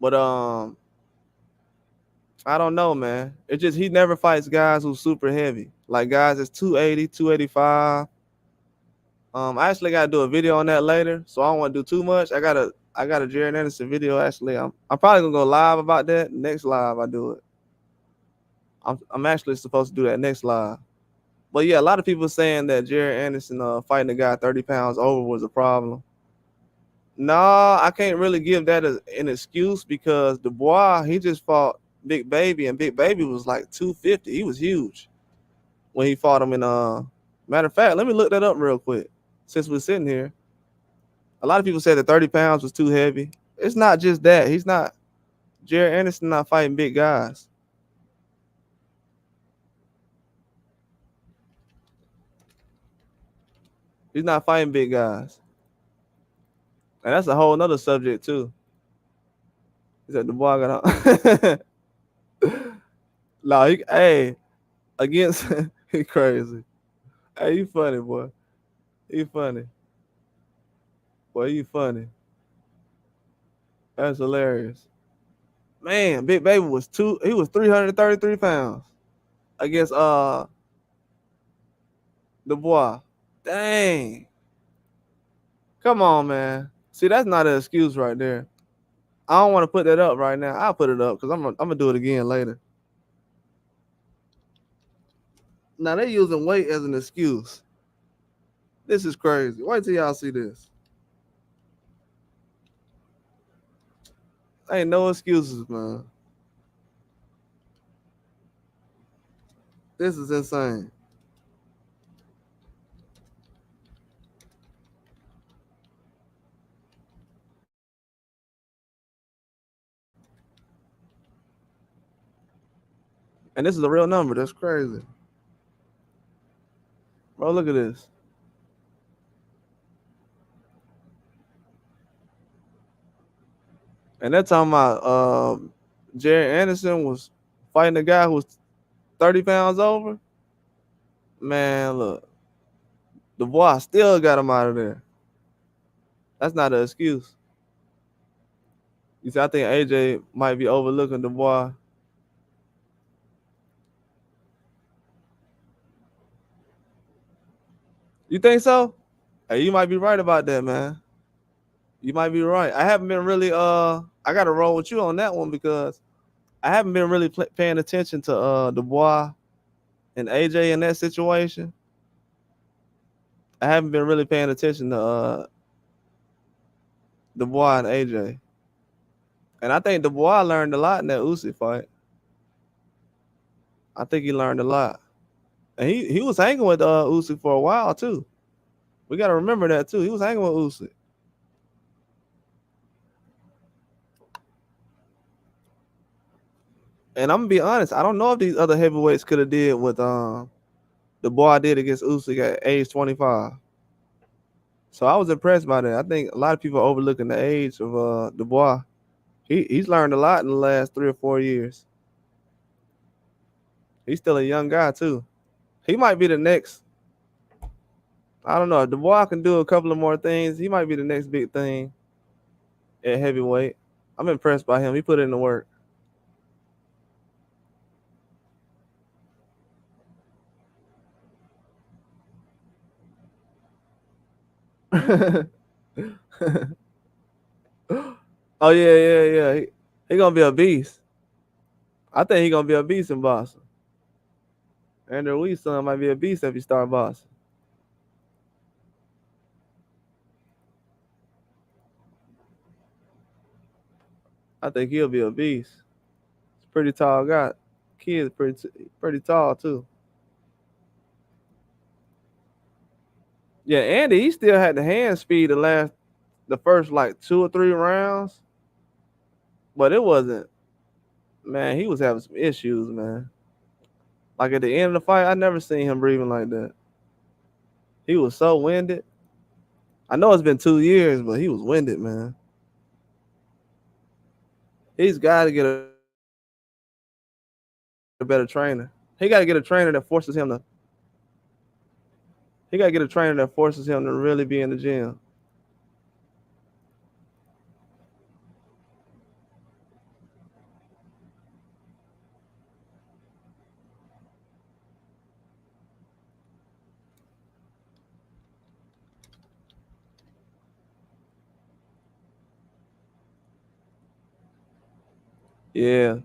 But I don't know, man. It just he never fights guys who's super heavy, like guys that's 280, 285. I actually gotta do a video on that later, so I don't want to do too much. I got a Jared Anderson video actually. I'm probably gonna go live about that. Next live I do it. I'm actually supposed to do that next live. But yeah, a lot of people saying that Jared Anderson fighting a guy 30 pounds over was a problem. No, I can't really give that an excuse because Dubois, he just fought Big Baby, and Big Baby was like 250. He was huge when he fought him in matter of fact, let me look that up real quick since we're sitting here. A lot of people said that 30 pounds was too heavy. It's not just that. He's not Jared Anderson not fighting big guys. He's not fighting big guys. And that's a whole nother subject too. He said Dubois got on. No, hey, against he crazy. Hey, you funny, boy. You funny. Boy, you funny. That's hilarious. Man, Big Baby he was 333 pounds against Dubois. Dang. Come on, man. See, that's not an excuse right there. I don't want to put that up right now. I'll put it up because I'm gonna do it again later. Now they using weight as an excuse. This is crazy. Wait till y'all see this. Ain't no excuses, man. This is insane. And this is a real number. That's crazy. Bro, look at this. And they're talking about Jared Anderson was fighting a guy who was 30 pounds over. Man, look. The boy still got him out of there. That's not an excuse. You see, I think AJ might be overlooking the boy. You think so? Hey, you might be right about that, man. You might be right. I haven't been really I gotta roll with you on that one because I haven't been really paying attention to Dubois and AJ in that situation. I haven't been really paying attention to Dubois and AJ. And I think Dubois learned a lot in that Usyk fight. I think he learned a lot. And he was hanging with Usyk for a while too. We gotta remember that too. He was hanging with Usyk. And I'm gonna be honest, I don't know if these other heavyweights could have did what the boy did against Usyk at age 25. So I was impressed by that. I think a lot of people are overlooking the age of Dubois. He's learned a lot in the last 3 or 4 years. He's still a young guy too. He might be the next. I don't know. If Dubois can do a couple of more things, he might be the next big thing at heavyweight. I'm impressed by him. He put in the work. Oh yeah. He gonna be a beast. I think he gonna be a beast in Boston. Andrew Lee's son might be a beast if he start Boston. I think he'll be a beast. He's a pretty tall guy. Kid's pretty tall too. Yeah, Andy, he still had the hand speed the first like 2 or 3 rounds, but it wasn't. Man, he was having some issues, man. Like at the end of the fight, I never seen him breathing like that. He was so winded. I know it's been 2 years, but he was winded, man. He's got to get a better trainer. He got to get a trainer that forces him to. He got to get a trainer that forces him to really be in the gym. Yeah,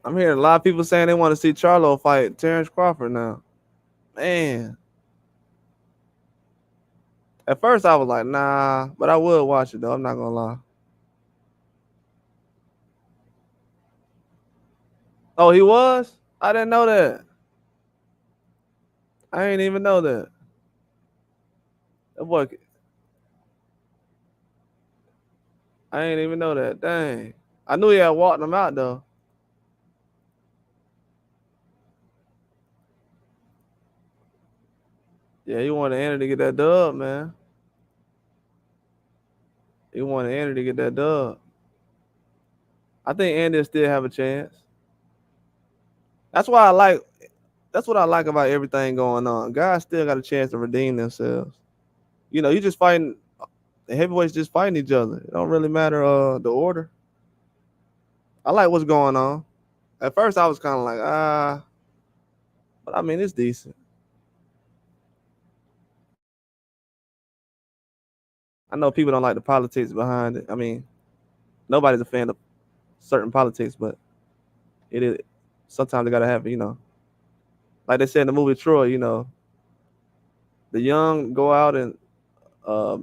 I'm hearing a lot of people saying they want to see Charlo fight Terence Crawford now. Man, at first I was like, nah, but I would watch it though. I'm not gonna lie. Oh, he was? I didn't know that. I ain't even know that. That boy, I ain't even know that. Dang. I knew he had walked him out though. Yeah, he wanted Andy to get that dub, man. He wanted Andy to get that dub. I think Andy will still have a chance. That's why I like. That's what I like about everything going on. Guys still got a chance to redeem themselves. You know, you just fighting the heavyweights, just fighting each other. It don't really matter the order. I like what's going on. At first, I was kind of like but I mean it's decent. I know people don't like the politics behind it. I mean, nobody's a fan of certain politics, but it is sometimes it gotta happen. Like they said in the movie Troy. The young go out and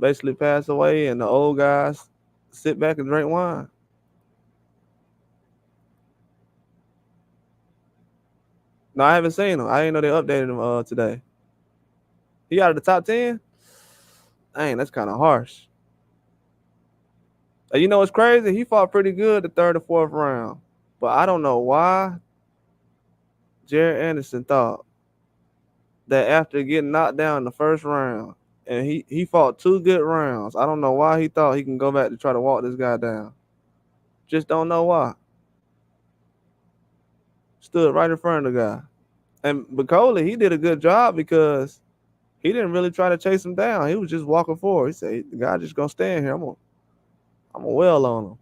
basically pass away, and the old guys sit back and drink wine. No, I haven't seen him. I didn't know they updated him today. He out of the top 10? Dang, that's kind of harsh. You know what's crazy? He fought pretty good the third or fourth round, but I don't know why Jared Anderson thought that after getting knocked down in the first round, and he fought 2 good rounds. I don't know why he thought he can go back to try to walk this guy down. Just don't know why. Stood right in front of the guy. And Bacoli, he did a good job because he didn't really try to chase him down. He was just walking forward. He said, the guy just gonna stand here. I'm gonna well on him.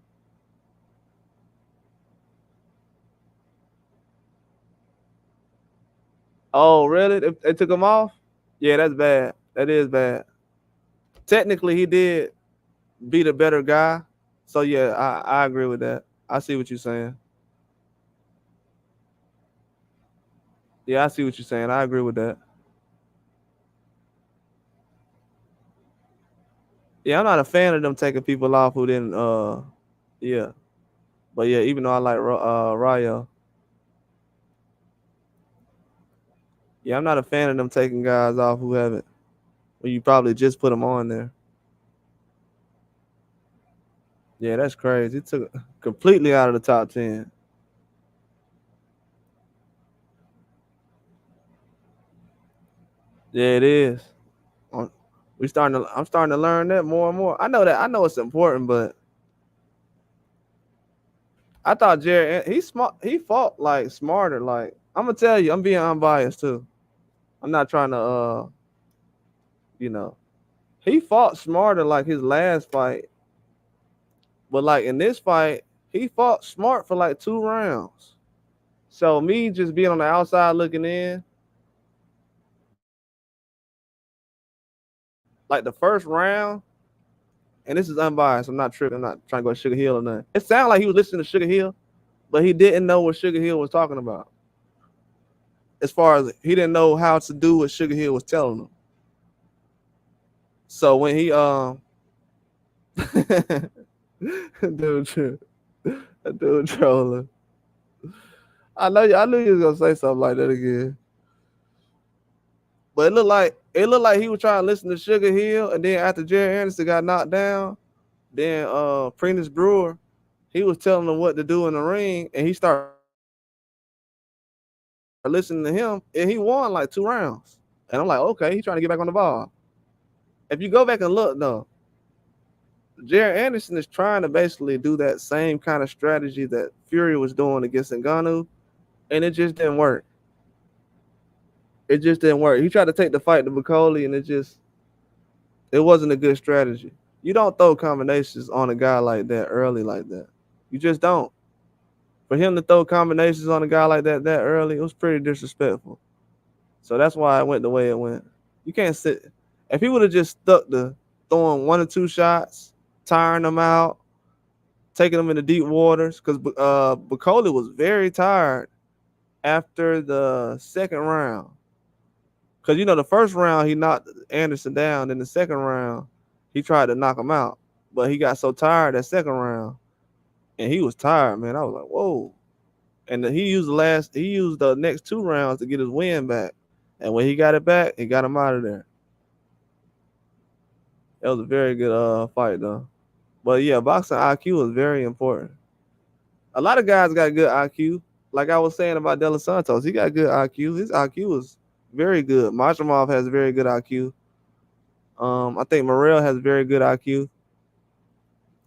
Oh, really? They took him off? Yeah, that's bad. That is bad. Technically, he did beat a better guy. So yeah, I agree with that. I see what you're saying. Yeah, I see what you're saying. I agree with that. Yeah, I'm not a fan of them taking people off who didn't. Yeah, but yeah, even though I like Rayo, yeah, I'm not a fan of them taking guys off who haven't. Well, you probably just put them on there. Yeah, that's crazy. It took completely out of the top 10. Yeah, it is. Um, I'm starting to learn that more and more. I know that. I know it's important, but I thought Jared, he smart. He fought like smarter. Like I'm gonna tell you, I'm being unbiased too. I'm not trying to, you know, he fought smarter like his last fight, but like in this fight, he fought smart for like 2 rounds. So me just being on the outside looking in, like the first round, and this is unbiased. I'm not tripping. I'm not trying to go Sugar Hill or nothing. It sounded like he was listening to Sugar Hill, but he didn't know what Sugar Hill was talking about. As far as he didn't know how to do what Sugar Hill was telling him. So when he dude, dude trolling. I knew you was gonna say something like that again. But it looked like he was trying to listen to Sugar Hill, and then after Jerry Anderson got knocked down, then Prentice Brewer, he was telling him what to do in the ring, and he started listening to him, and he won like 2 rounds. And I'm like, okay, he's trying to get back on the ball. If you go back and look though, Jared Anderson is trying to basically do that same kind of strategy that Fury was doing against Ngannou, and it just didn't work. It just didn't work. He tried to take the fight to Bacoli, and it wasn't a good strategy. You don't throw combinations on a guy like that early like that. You just don't. For him to throw combinations on a guy like that early, it was pretty disrespectful. So that's why it went the way it went. You can't sit. If he would have just stuck to throwing one or two shots, tiring them out, taking them into deep waters, because Bacoli was very tired after the second round. Because the first round he knocked Anderson down. Then the second round he tried to knock him out, but he got so tired that second round, and he was tired, man. I was like, whoa. And he used the next two rounds to get his win back. And when he got it back, he got him out of there. That was a very good fight though. But yeah, boxing IQ is very important. A lot of guys got good IQ. Like I was saying about De Los Santos, he got good IQ. His IQ is very good. Majramov has very good IQ. I think Morrell has very good IQ.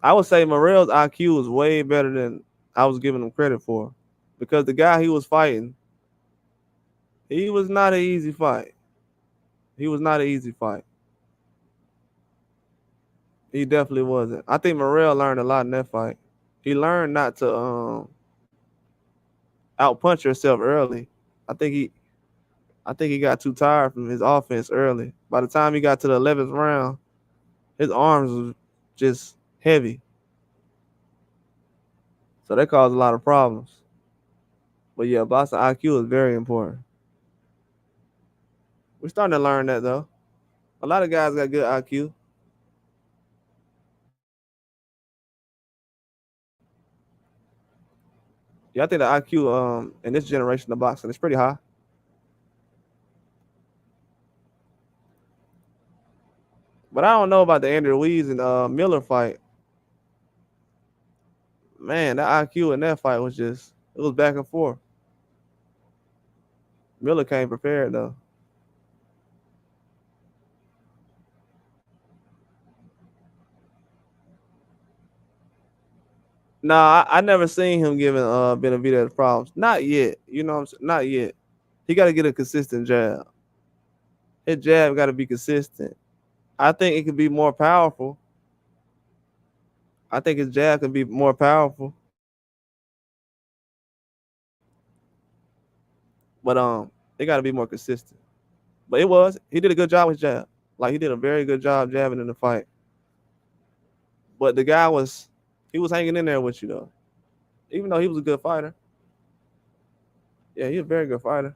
I would say Morrell's IQ is way better than I was giving him credit for, because the guy he was fighting, he was not an easy fight. He was not an easy fight. He definitely wasn't. I think Morrell learned a lot in that fight. He learned not to outpunch yourself early. I think he I think he got too tired from his offense early. By the time he got to the 11th round, his arms was just heavy. So that caused a lot of problems. But yeah, boxing IQ is very important. We're starting to learn that though. A lot of guys got good IQ. Yeah, I think the IQ in this generation of boxing is pretty high. But I don't know about the Andrew Ruiz and Miller fight. Man, the IQ in that fight was just, it was back and forth. Miller came prepared though. Nah, I never seen him giving Benavidez problems. Not yet. You know what I'm saying? Not yet. He got to get a consistent jab. His jab got to be consistent. I think it could be more powerful. I think his jab can be more powerful. But it got to be more consistent. But he did a good job with jab. Like he did a very good job jabbing in the fight. But the guy he was hanging in there with you though. Even though he was a good fighter. Yeah, he's a very good fighter.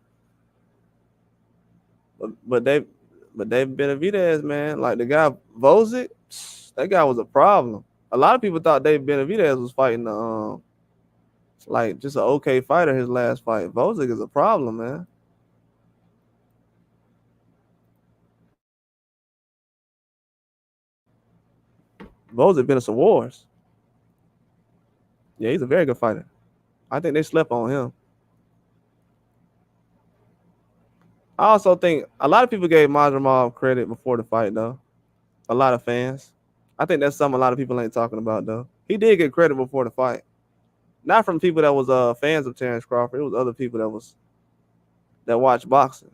But they Benavidez, man, like the guy Vozick, that guy was a problem. A lot of people thought Dave Benavidez was fighting the like just an okay fighter his last fight. Vozick is a problem, man. Vozick been in some wars. Yeah, he's a very good fighter. I think they slept on him. I also think a lot of people gave Majramov credit before the fight, though. A lot of fans. I think that's something a lot of people ain't talking about, though. He did get credit before the fight, not from people that was fans of Terence Crawford. It was other people that watched boxing.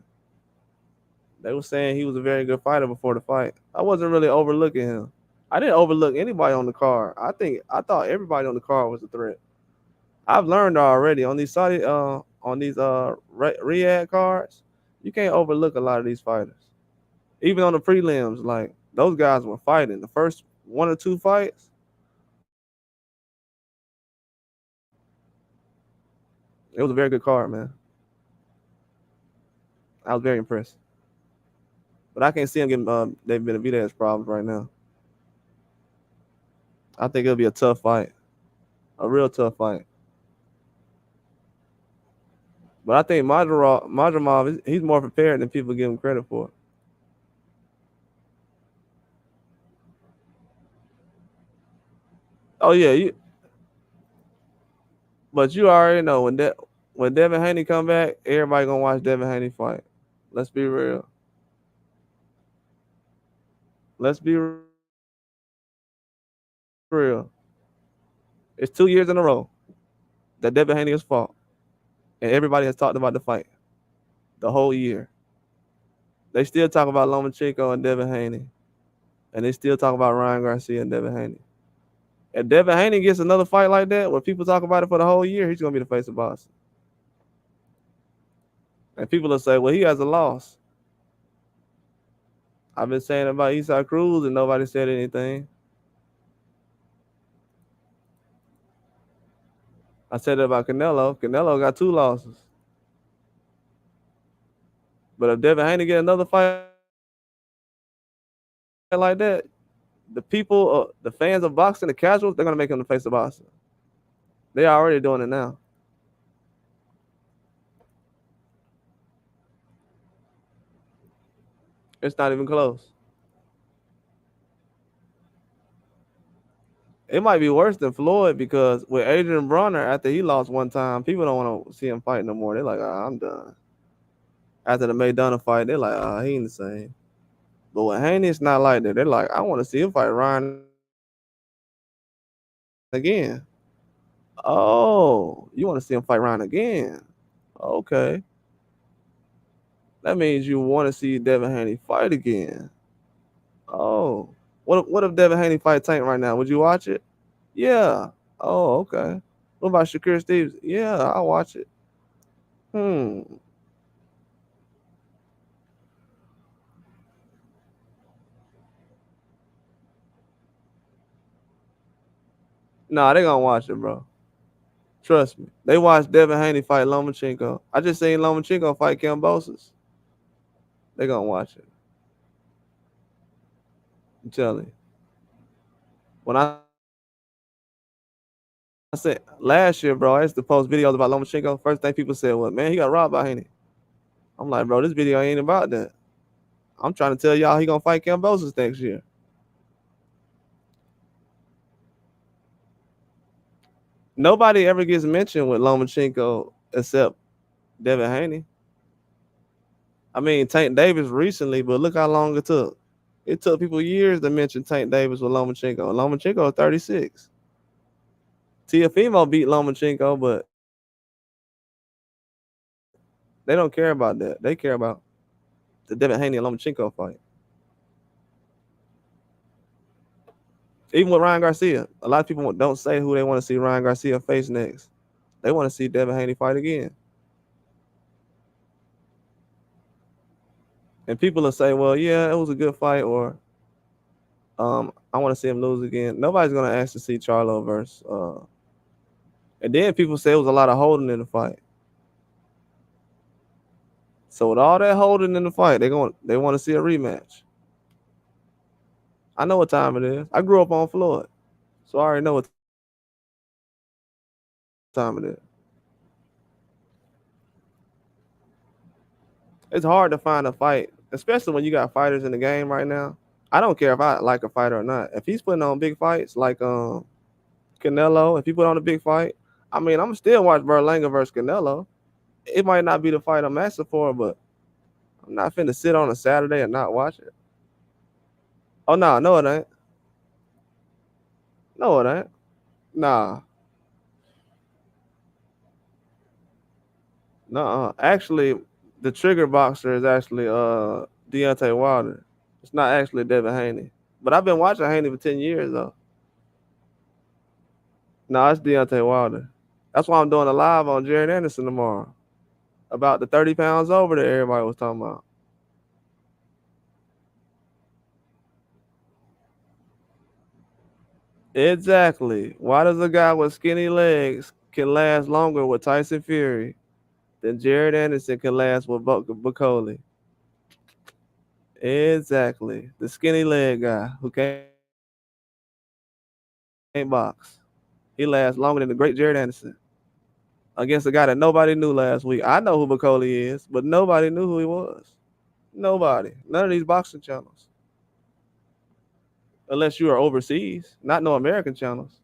They were saying he was a very good fighter before the fight. I wasn't really overlooking him. I didn't overlook anybody on the card. I thought everybody on the card was a threat. I've learned already on these Riyadh cards, you can't overlook a lot of these fighters. Even on the prelims, like those guys were fighting. The first one or two fights, it was a very good card, man. I was very impressed. But I can't see him getting David Benavidez problems right now. I think it'll be a tough fight, a real tough fight. But I think Madrimov, he's more prepared than people give him credit for. Oh yeah, but you already know when Devin Haney come back, everybody gonna watch Devin Haney fight. Let's be real. Let's be real. It's 2 years in a row that Devin Haney has fought, and everybody has talked about the fight the whole year. They still talk about Lomachenko and Devin Haney, and they still talk about Ryan Garcia and Devin Haney. If Devin Haney gets another fight like that, where people talk about it for the whole year, he's gonna be the face of boxing. And people will say, "Well, he has a loss." I've been saying about Eastside Cruz, and nobody said anything. I said it about Canelo. Canelo got 2 losses. But if Devin Haney get another fight like that, the people, the fans of boxing, the casuals, they're gonna make him the face of boxing. They already doing it now. It's not even close. It might be worse than Floyd because with Adrian Bronner, after he lost one time, people don't want to see him fight no more. They're like, I'm done. After the Maidana fight, they're like, he ain't the same. But with Haney, it's not like that. They're like, I want to see him fight Ryan again. Oh, you want to see him fight Ryan again? Okay. That means you want to see Devin Haney fight again. Oh. What if Devin Haney fight Tank right now? Would you watch it? Yeah. Oh, okay. What about Shakur Stevens? Yeah, I'll watch it. Hmm. Nah, they gonna watch it, bro. Trust me. They watched Devin Haney fight Lomachenko. I just seen Lomachenko fight Kambosos. They gonna watch it. I'm telling you. When I said last year, bro, I used to post videos about Lomachenko. First thing people said was, man, he got robbed by Haney. I'm like, bro, this video ain't about that. I'm trying to tell y'all he gonna fight Kambosos next year. Nobody ever gets mentioned with Lomachenko except Devin Haney. I mean, Tank Davis recently, but look how long it took. It took people years to mention Tank Davis with Lomachenko. Lomachenko is 36. Tiafimo beat Lomachenko, but they don't care about that. They care about the Devin Haney and Lomachenko fight. Even with Ryan Garcia, a lot of people don't say who they want to see Ryan Garcia face next. They want to see Devin Haney fight again. And people will say, well, yeah, it was a good fight, or I want to see him lose again. Nobody's gonna ask to see Charlo versus. And then people say it was a lot of holding in the fight. So with all that holding in the fight, they want to see a rematch. I know what time it is. I grew up on Floyd, so I already know what time it is. It's hard to find a fight, especially when you got fighters in the game right now. I don't care if I like a fighter or not. If he's putting on big fights like Canelo, if he put on a big fight, I mean, I'm still watch Berlanga versus Canelo. It might not be the fight I'm asking for, but I'm not finna sit on a Saturday and not watch it. Oh no, it ain't. No, it ain't. Nah, no. Actually, the trigger boxer is actually Deontay Wilder. It's not actually Devin Haney. But I've been watching Haney for 10 years though. No, it's Deontay Wilder. That's why I'm doing a live on Jared Anderson tomorrow about the 30 pounds over that everybody was talking about. Exactly. Why does a guy with skinny legs can last longer with Tyson Fury than Jared Anderson can last with Bacoli? Exactly. The skinny leg guy who can't box. He lasts longer than the great Jared Anderson against a guy that nobody knew last week. I know who Bacoli is, but nobody knew who he was. Nobody. None of these boxing channels. Unless you are overseas, not no American channels.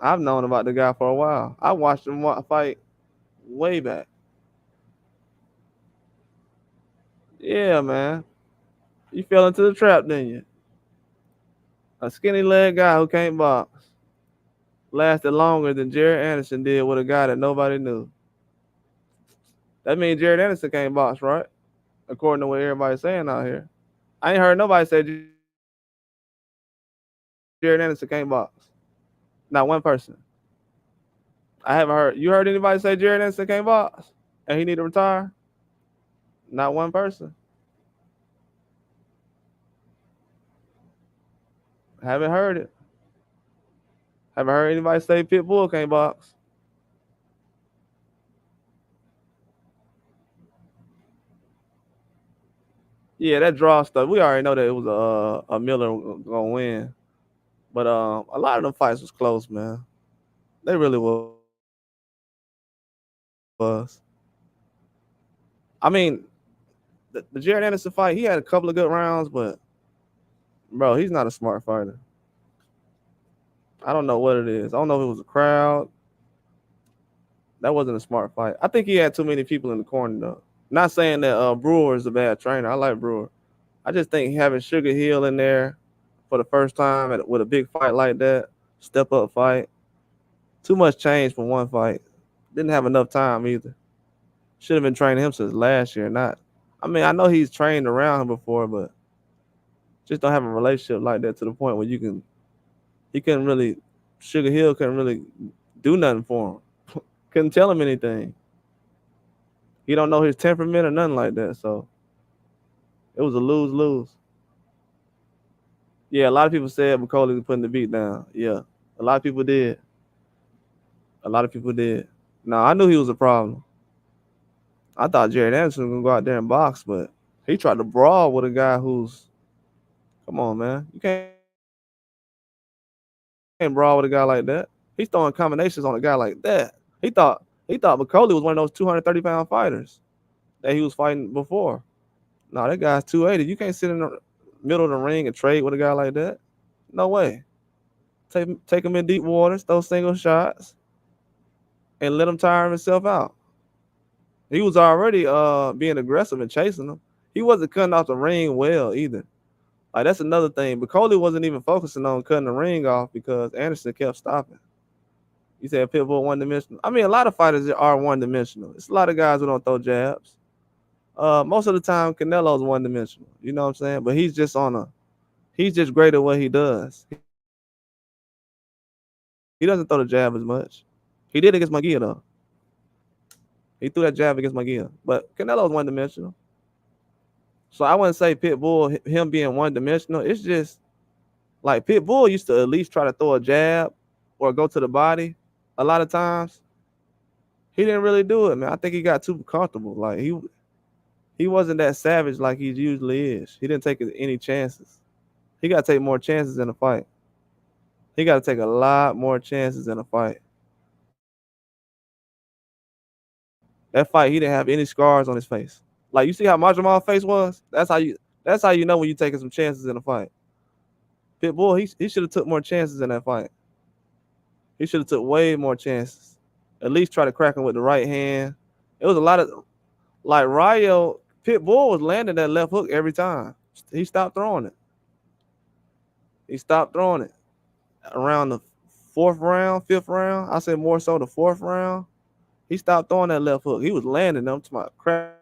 I've known about the guy for a while. I watched him fight way back. Yeah, man. You fell into the trap, didn't you? A skinny leg guy who can't box lasted longer than Jared Anderson did with a guy that nobody knew. That means Jared Anderson can't box, right? According to what everybody's saying out here. I ain't heard nobody say Jared Anderson can't box. Not one person. I haven't heard. You heard anybody say Jared Anderson can't box and he need to retire? Not one person. Haven't heard it. Haven't heard anybody say Pitbull can't box. Yeah, that draw stuff. We already know that it was a Miller gonna win, but a lot of them fights was close, man. They really was. I mean, the Jared Anderson fight, he had a couple of good rounds, but bro, he's not a smart fighter. I don't know what it is. I don't know if it was a crowd. That wasn't a smart fight. I think he had too many people in the corner though. Not saying that Brewer is a bad trainer. I like Brewer. I just think having Sugar Hill in there for the first time with a big fight like that, step up fight, too much change from one fight. Didn't have enough time either. Should have been training him since last year. Not. I mean, I know he's trained around him before, but just don't have a relationship like that to the point where you can. He couldn't really. Sugar Hill couldn't really do nothing for him. Couldn't tell him anything. He don't know his temperament or nothing like that. So it was a lose lose. Yeah, a lot of people said McCauley was putting the beat down. Yeah, a lot of people did. A lot of people did. No, I knew he was a problem. I thought Jared Anderson was gonna go out there and box, but he tried to brawl with a guy who's. Come on, man. You can't brawl with a guy like that. He's throwing combinations on a guy like that. He thought McCauley was one of those 230-pound fighters that he was fighting before. No, that guy's 280. You can't sit in the middle of the ring and trade with a guy like that. No way. Take him in deep waters, throw single shots, and let him tire himself out. He was already being aggressive and chasing him. He wasn't cutting off the ring well either. Like that's another thing. But Coley wasn't even focusing on cutting the ring off because Anderson kept stopping. You said Pitbull one dimensional. I mean, a lot of fighters are one dimensional. It's a lot of guys who don't throw jabs. Most of the time, Canelo's one dimensional. You know what I'm saying? But he's just great at what he does. He doesn't throw the jab as much. He did against Magia though. He threw that jab against Magia. But Canelo's one dimensional. So I wouldn't say Pitbull him being one dimensional. It's just like Pitbull used to at least try to throw a jab or go to the body. A lot of times he didn't really do it, man. I think he got too comfortable. Like he wasn't that savage like he usually is. He didn't take any chances. He got to take more chances in a fight. He got to take a lot more chances in a fight. That fight, he didn't have any scars on his face. Like you see how Majamal's face was. That's how you know when you're taking some chances in a fight. Pitbull, he should have took more chances in that fight. He should have took way more chances. At least try to crack him with the right hand. It was a lot of like Rayo. Pitbull was landing that left hook every time. He stopped throwing it. He stopped throwing it around the fourth round, fifth round. I said more so the fourth round. He stopped throwing that left hook. He was landing them to my cracking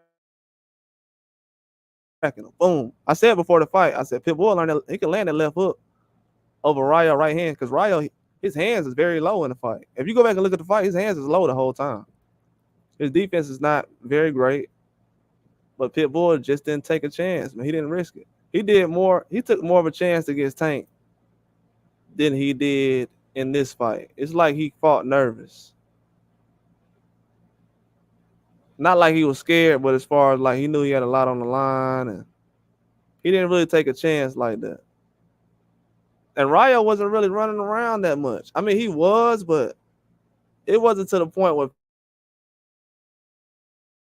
them. Boom. I said before the fight, I said Pitbull learned that he can land that left hook over Rayo right hand because Rayo his hands is very low in the fight. If you go back and look at the fight, his hands is low the whole time. His defense is not very great, but Pitbull just didn't take a chance, man. He didn't risk it. He took more of a chance against Tank than he did in this fight. It's like he fought nervous. Not like he was scared, but as far as like he knew he had a lot on the line and he didn't really take a chance like that. And Rayo wasn't really running around that much. I mean, he was, but it wasn't to the point where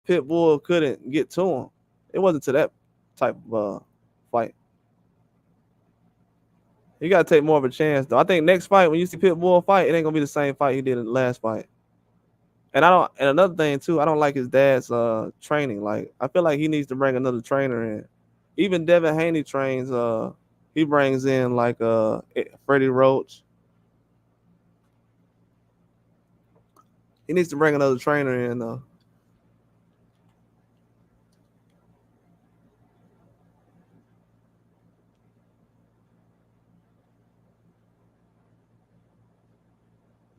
Pitbull couldn't get to him. It wasn't to that type of fight. He got to take more of a chance, though. I think next fight, when you see Pitbull fight, it ain't gonna be the same fight he did in the last fight. And another thing too, I don't like his dad's training. Like I feel like he needs to bring another trainer in Even Devin Haney trains. He brings in like Freddie Roach. He needs to bring another trainer in though.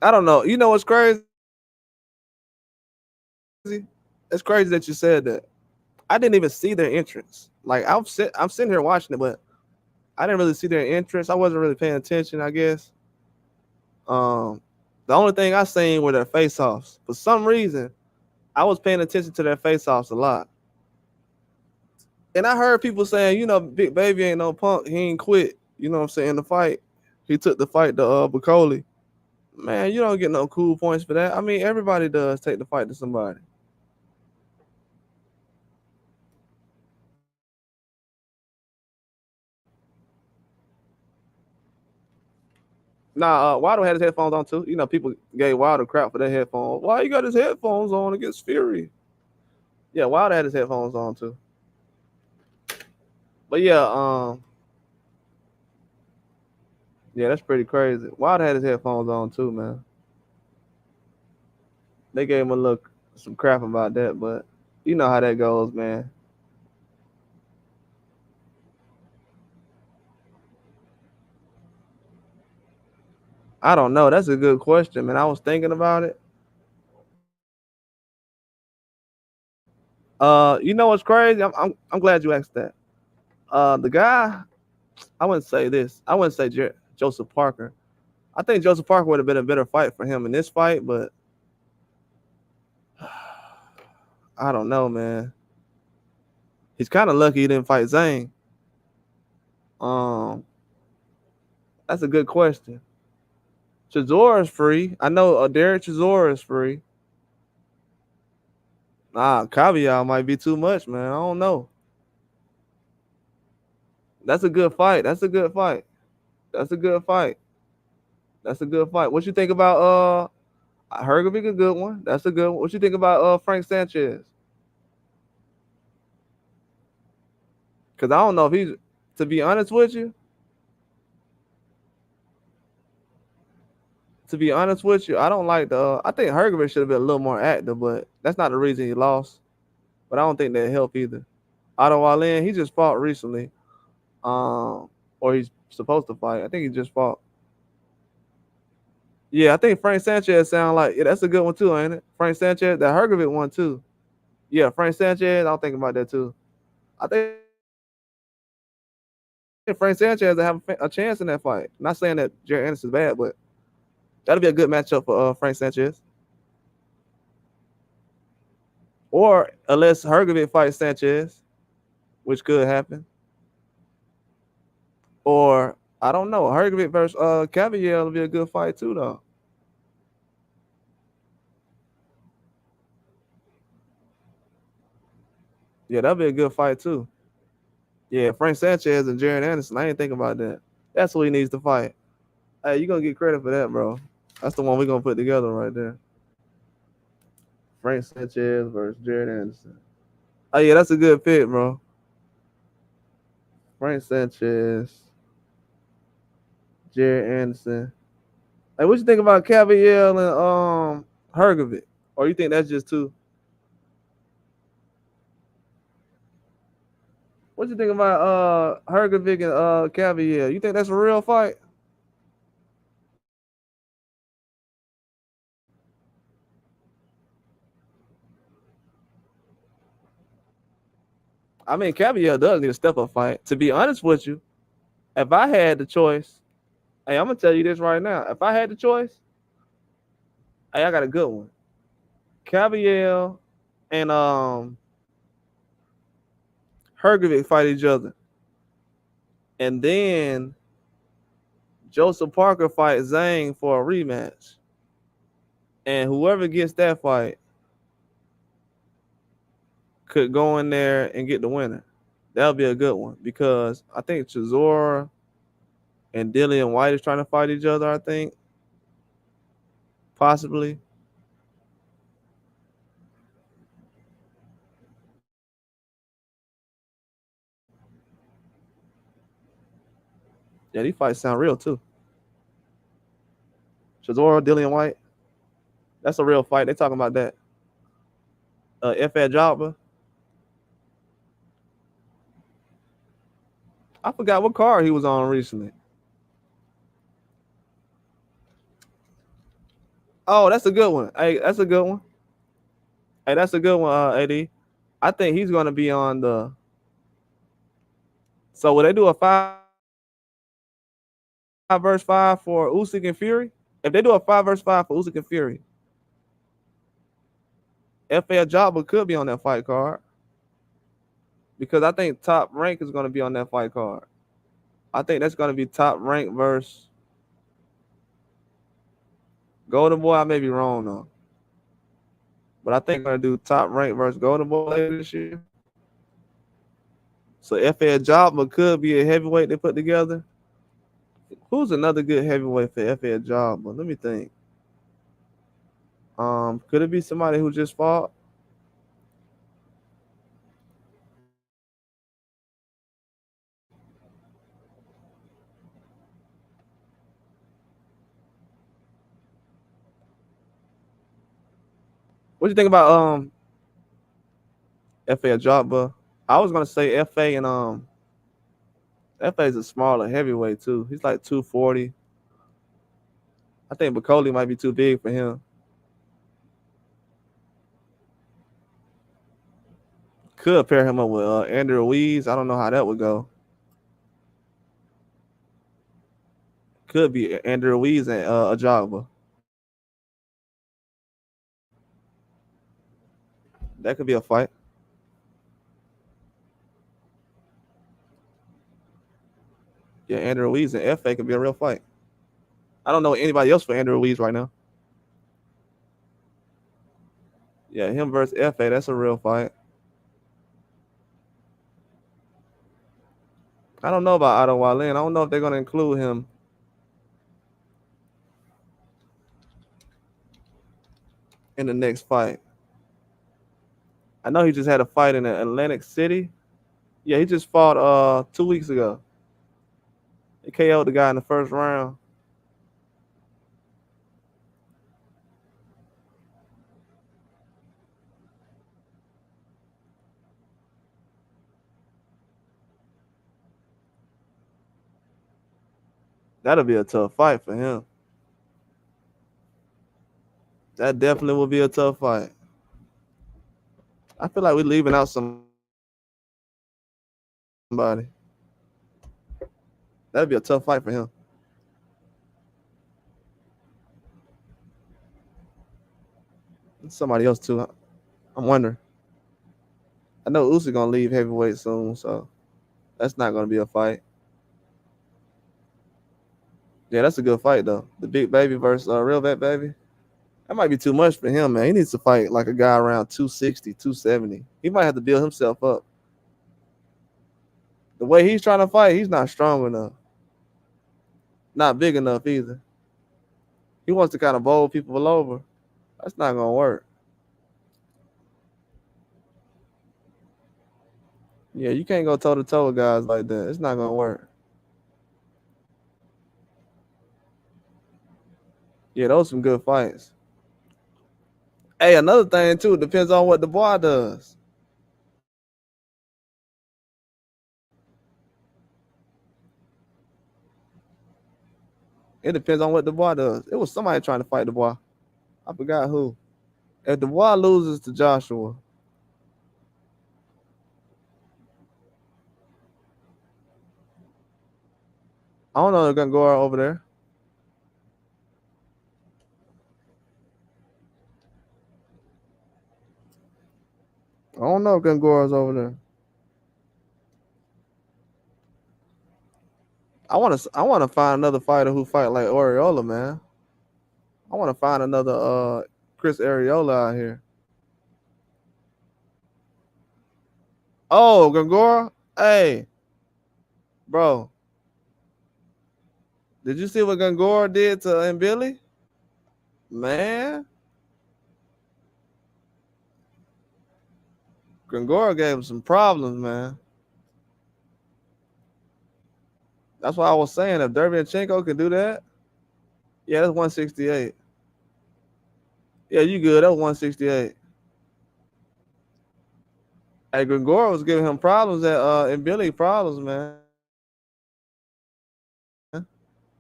I don't know. You know what's crazy? It's crazy that you said that. I didn't even see their entrance. Like I'm sitting here watching it, but I didn't really see their entrance. I wasn't really paying attention, I guess. Um, the only thing I seen were their face offs. For some reason, I was paying attention to their face offs a lot. And I heard people saying, Big Baby ain't no punk. He ain't quit. You know what I'm saying? The fight. He took the fight to Bacoli. Man, you don't get no cool points for that. I mean, everybody does take the fight to somebody. Nah, Wilder had his headphones on too. People gave Wilder crap for their headphones. Why he got his headphones on against Fury? Yeah, Wilder had his headphones on too. But yeah, that's pretty crazy. Wilder had his headphones on too, man. They gave him a look some crap about that, but you know how that goes, man. I don't know. That's a good question, man. I was thinking about it. You know what's crazy? I'm glad you asked that. The guy, I wouldn't say this. I wouldn't say Joseph Parker. I think Joseph Parker would have been a better fight for him in this fight, but I don't know, man. He's kind of lucky he didn't fight Zane. Um, that's a good question. Chisora is free. I know Derek Chisora is free. Caviar might be too much, man. I don't know. That's a good fight. That's a good fight. That's a good fight. That's a good fight. What you think about Hergovic? A good one. That's a good one. What you think about Frank Sanchez? Because I don't know if he's. To be honest with you, I don't like the. I think Hergovic should have been a little more active, but that's not the reason he lost. But I don't think that helped either. Otto Wallin, he just fought recently, or he's supposed to fight. I think he just fought. Yeah, I think Frank Sanchez sound like that's a good one too, ain't it? Frank Sanchez, that Hergovic one too. Yeah, Frank Sanchez, I'll think about that too. I think Frank Sanchez will have a chance in that fight. Not saying that Jared Anderson's bad, but that'll be a good matchup for Frank Sanchez. Or unless Hergovic fights Sanchez, which could happen. Or I don't know. Hergovic versus Cavalier will be a good fight too, though. Yeah, that'll be a good fight too. Yeah, Frank Sanchez and Jared Anderson. I ain't thinking about that. That's who he needs to fight. Hey, you gonna get credit for that, bro. That's the one we're gonna put together right there. Frank Sanchez versus Jared Anderson. Oh yeah, that's a good pick, bro. Frank Sanchez, Jared Anderson. Hey, what you think about Cavalier and Hergovic? Or you think that's just too? What you think about Hergovic and Cavalier? You think that's a real fight? I mean, Cavalier does need a step up fight. To be honest with you, if I had the choice, hey, I'm gonna tell you this right now. If I had the choice, hey, I got a good one. Cavalier and Hergovic fight each other, and then Joseph Parker fight Zhang for a rematch, and whoever gets that fight could go in there and get the winner. That'll be a good one because I think Chisora and Dillian White is trying to fight each other. I think possibly. Yeah, these fights sound real too. Chisora, Dillian White. That's a real fight. They talking about that. F. Jobber. I forgot what card he was on recently. Oh, that's a good one. Hey, that's a good one. Hey, that's a good one, AD. I think he's gonna be on the. So will they do a 5-versus-5 for Usyk and Fury? If they do a 5-versus-5 for Usyk and Fury, FA Jabba could be on that fight card because I think Top Rank is gonna be on that fight card. I think that's gonna be Top Rank versus Golden Boy. I may be wrong though, but I think they're gonna do Top Rank versus Golden Boy later this year. So FA Jabba could be a heavyweight they put together. Who's another good heavyweight for FA Jabba? Let me think. Could it be somebody who just fought? What do you think about FA Jabba? I was gonna say FA and FA is a smaller heavyweight too. He's like 240. I think Bacoli might be too big for him. Could pair him up with Andrew Ruiz. I don't know how that would go. Could be Andrew Ruiz and Ajagba. That could be a fight. Yeah, Andrew Ruiz and FA could be a real fight. I don't know anybody else for Andrew Ruiz right now. Yeah, him versus FA, that's a real fight. I don't know about Otto Wallin. I don't know if they're gonna include him in the next fight. I know he just had a fight in Atlantic City. Yeah, he just fought 2 weeks ago. He KO'd the guy in the first round. That'll be a tough fight for him. That definitely will be a tough fight. I feel like we're leaving out somebody. That'd be a tough fight for him. Somebody else too. I'm wondering. I know Usyk gonna leave heavyweight soon, so that's not gonna be a fight. Yeah, that's a good fight though. The big baby versus real vet baby. That might be too much for him, man. He needs to fight like a guy around 260, 270. He might have to build himself up. The way he's trying to fight, he's not strong enough. Not big enough either. He wants to kind of bowl people over. That's not gonna work. Yeah, you can't go toe to toe with guys like that. It's not gonna work. Yeah, those some good fights. Hey, another thing too, depends on what the boy does. It depends on what the boy does. It was somebody trying to fight the boy. I forgot who. If the boy loses to Joshua, I don't know if they're gonna go over there. I don't know if Gungora's over there. I wanna find another fighter who fight like Oriola, man. I wanna find another Chris Ariola out here. Oh, Gongora? Hey, bro. Did you see what Gongora did to Billy? Man, Gongora gave him some problems, man. That's why I was saying if Derevyanchenko can do that, yeah, that's 168. Yeah, you good. That was 168. Hey, Gregor was giving him problems and Billy problems, man.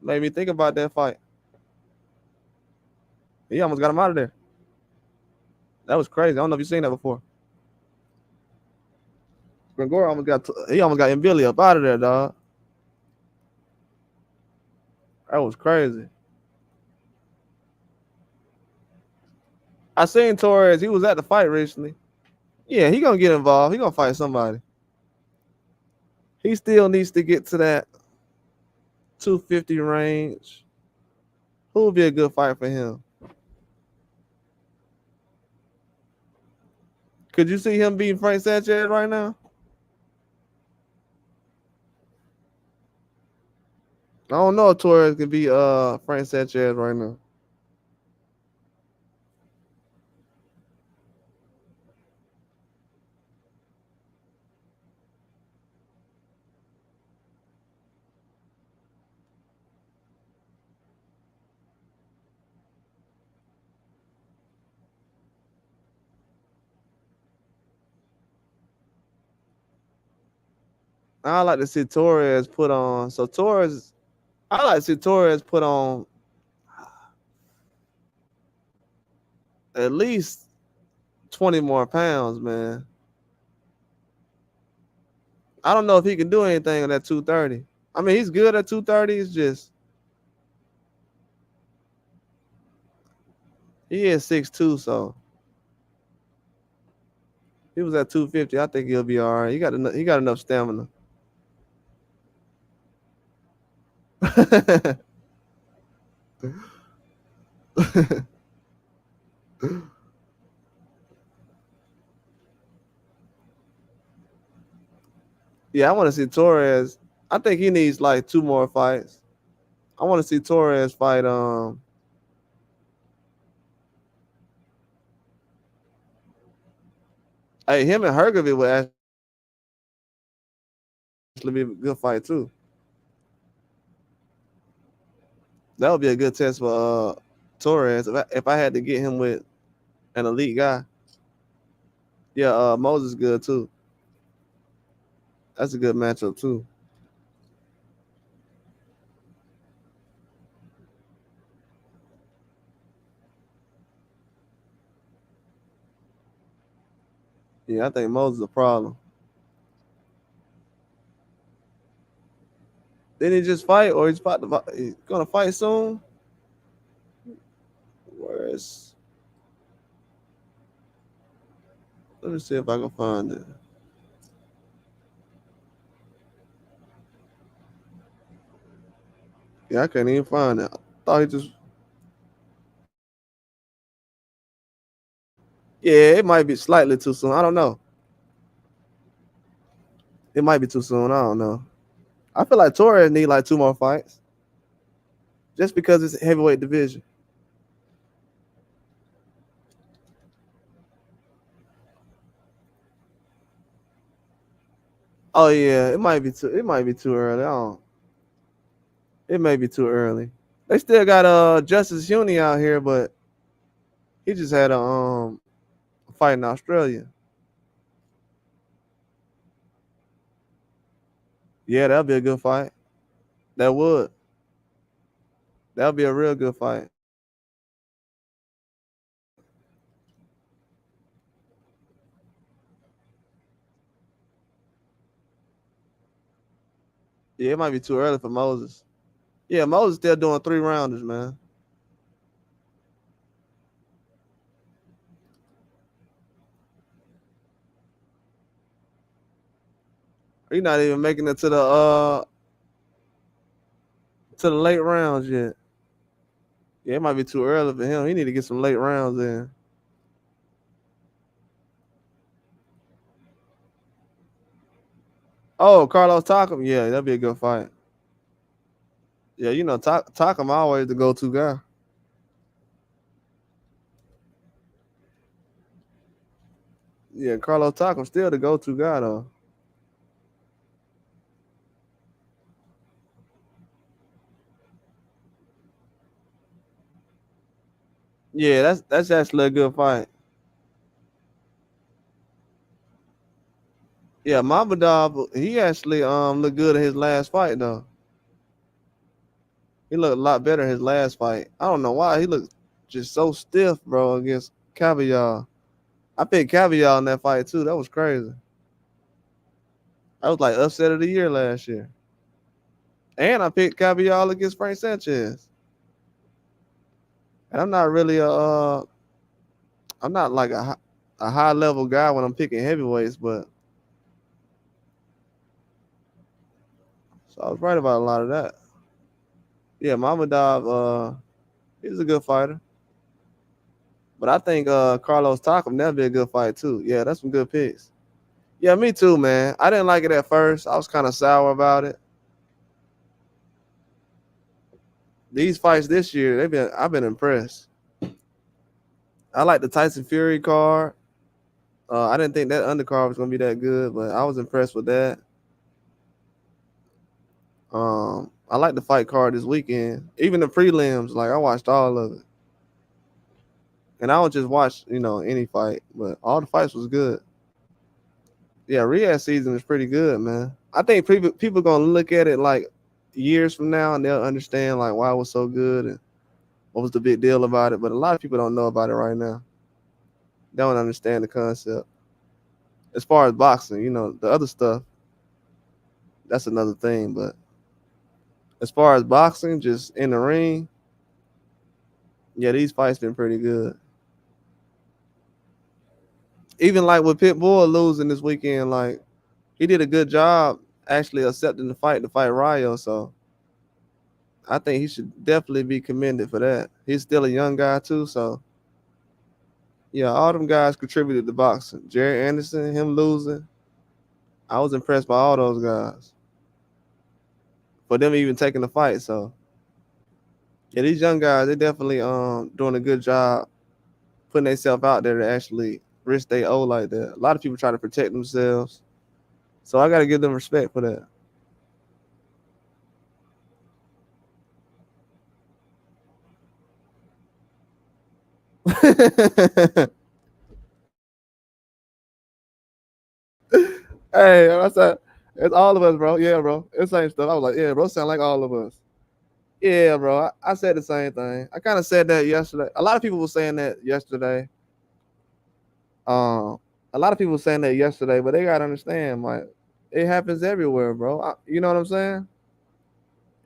Made me think about that fight. He almost got him out of there. That was crazy. I don't know if you've seen that before. Gregor almost got Billy up out of there, dog. That was crazy. I seen Torres. He was at the fight recently. Yeah, he gonna get involved. He gonna fight somebody. He still needs to get to that 250 range. Who would be a good fight for him? Could you see him beating Frank Sanchez right now? I don't know if Torres can beat Frank Sanchez right now. I like to see Torres put on. So Torres, I like to see Torres put on at least 20 more pounds, man. I don't know if he can do anything on that 230. I mean, he's good at 230. It's just he is 6'2", so he was at 250. I think he'll be all right. He got enough stamina. Yeah, I want to see Torres. I think he needs like two more fights. I want to see Torres fight. Hey, him and Hergovich would actually be a good fight too. That would be a good test for Torres if I had to get him with an elite guy. Yeah, Moses good too. That's a good matchup too. Yeah, I think Moses is a problem. Didn't he just fight, or he's gonna fight soon? Where's Let me see if I can find it. Yeah, I can't even find it. I thought he just. Yeah, it might be slightly too soon. I don't know. It might be too soon. I don't know. I feel like Torres need like two more fights, just because it's a heavyweight division. Oh yeah, it might be too. It might be too early. I don't. It may be too early. They still got Justice Huni out here, but he just had a fight in Australia. Yeah, that'll be a good fight. That would. That'll be a real good fight. Yeah, it might be too early for Moses. Yeah, Moses still doing three rounders, man. He's not even making it to the late rounds yet. Yeah, it might be too early for him. He need to get some late rounds in. Oh, Carlos Takam. Yeah, that'd be a good fight. Yeah, Takam always the go-to guy. Yeah, Carlos Takam still the go-to guy though. Yeah, that's actually a good fight. Yeah, Mamadov, he actually looked good in his last fight though. He looked a lot better in his last fight. I don't know why he looked just so stiff, bro, against Caviar. I picked Caviar in that fight too. That was crazy. I was like upset of the year last year. And I picked Caviar against Frank Sanchez. And I'm not really I'm not like a high level guy when I'm picking heavyweights, but so I was right about a lot of that. Yeah, Mamadov, he's a good fighter. But I think Carlos Takam that'd be a good fight too. Yeah, that's some good picks. Yeah, me too, man. I didn't like it at first. I was kind of sour about it. These fights this year, I've been impressed. I like the Tyson Fury card. I didn't think that undercard was gonna be that good, but I was impressed with that. I like the fight card this weekend. Even the prelims, like I watched all of it. And I don't just watch, any fight, but all the fights was good. Yeah, Riyadh season is pretty good, man. I think people gonna look at it like years from now and they'll understand like why it was so good and what was the big deal about it. But a lot of people don't know about it right now. They don't understand the concept. As far as boxing, the other stuff, that's another thing. But as far as boxing, just in the ring, yeah, these fights been pretty good. Even like with Pitbull losing this weekend, like he did a good job actually accepting the fight to fight Rayo. So I think he should definitely be commended for that. He's still a young guy too, so yeah, all them guys contributed to boxing. Jerry Anderson, him losing, I was impressed by all those guys for them even taking the fight. So yeah, these young guys, they definitely doing a good job putting themselves out there to actually risk their O like that. A lot of people try to protect themselves, so I got to give them respect for that. Hey, I said it's all of us, bro. Yeah, bro. It's the same stuff. I was like, yeah, bro, sound like all of us. Yeah, bro. I said the same thing. I kind of said that yesterday. A lot of people were saying that yesterday. Um, a lot of people were saying that yesterday, but they gotta understand, like, it happens everywhere, bro. You know what I'm saying?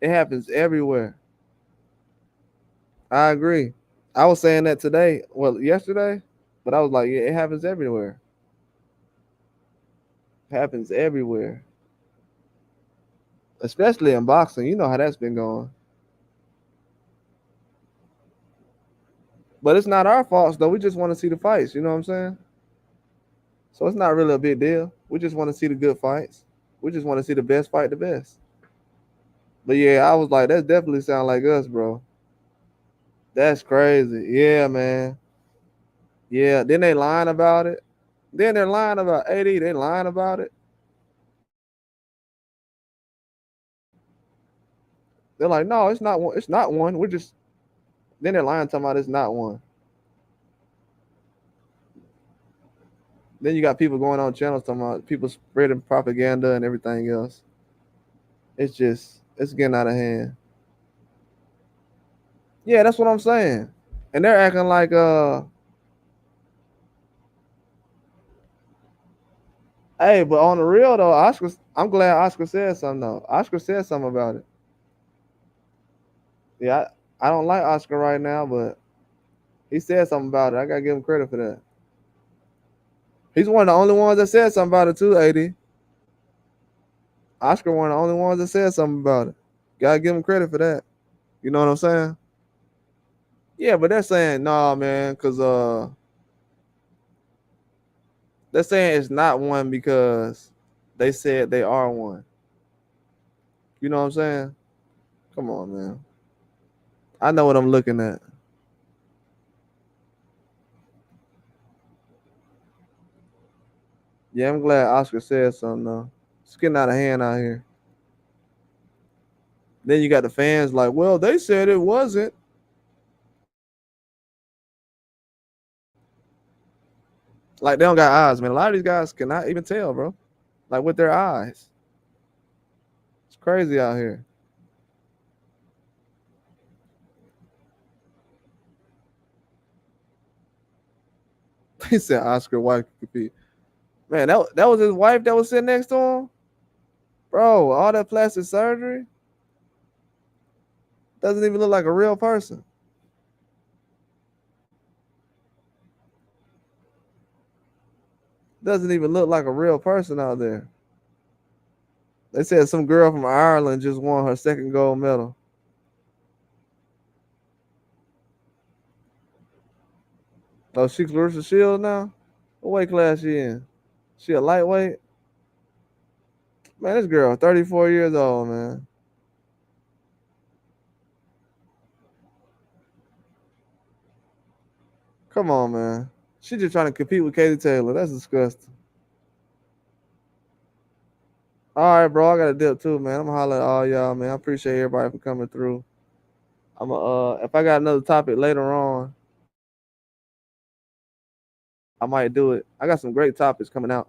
It happens everywhere. I agree. I was saying that today, well, yesterday, but I was like, yeah, it happens everywhere. It happens everywhere, especially in boxing. You know how that's been going. But it's not our faults though. We just want to see the fights. You know what I'm saying? So it's not really a big deal. We just want to see the good fights. We just want to see the best fight the best. But yeah, I was like, that definitely sound like us, bro. That's crazy. Yeah, man. Yeah. Then they lying about it. Then they're lying about 80. They lying about it. They're like, no, it's not one. It's not one. We're just. Then they're lying, talking about it's not one. Then you got people going on channels talking about people spreading propaganda and everything else. It's getting out of hand. Yeah, that's what I'm saying. And they're acting like hey, but on the real though, I'm glad Oscar said something though. Oscar said something about it. Yeah, I don't like Oscar right now, but he said something about it. I gotta give him credit for that. He's one of the only ones that said something about it too, AD. Oscar one of the only ones that said something about it. Gotta give him credit for that. You know what I'm saying? Yeah, but they're saying nah, man, because they're saying it's not one because they said they are one. You know what I'm saying? Come on, man. I know what I'm looking at. Yeah, I'm glad Oscar said something though. It's getting out of hand out here. Then you got the fans like, well, they said it wasn't. Like they don't got eyes, man. A lot of these guys cannot even tell, bro. Like with their eyes. It's crazy out here. He said Oscar wife could compete. Man, that was his wife that was sitting next to him? Bro, all that plastic surgery doesn't even look like a real person. Doesn't even look like a real person out there. They said some girl from Ireland just won her second gold medal. Oh, she's Clarissa Shields now? What weight class she in? She a lightweight? Man, this girl 34 years old, man. Come on, man. She just trying to compete with Katie Taylor. That's disgusting. All right, bro. I got to dip too, man. I'm gonna holler at all y'all, man. I appreciate everybody for coming through. I'm if I got another topic later on, I might do it. I got some great topics coming out.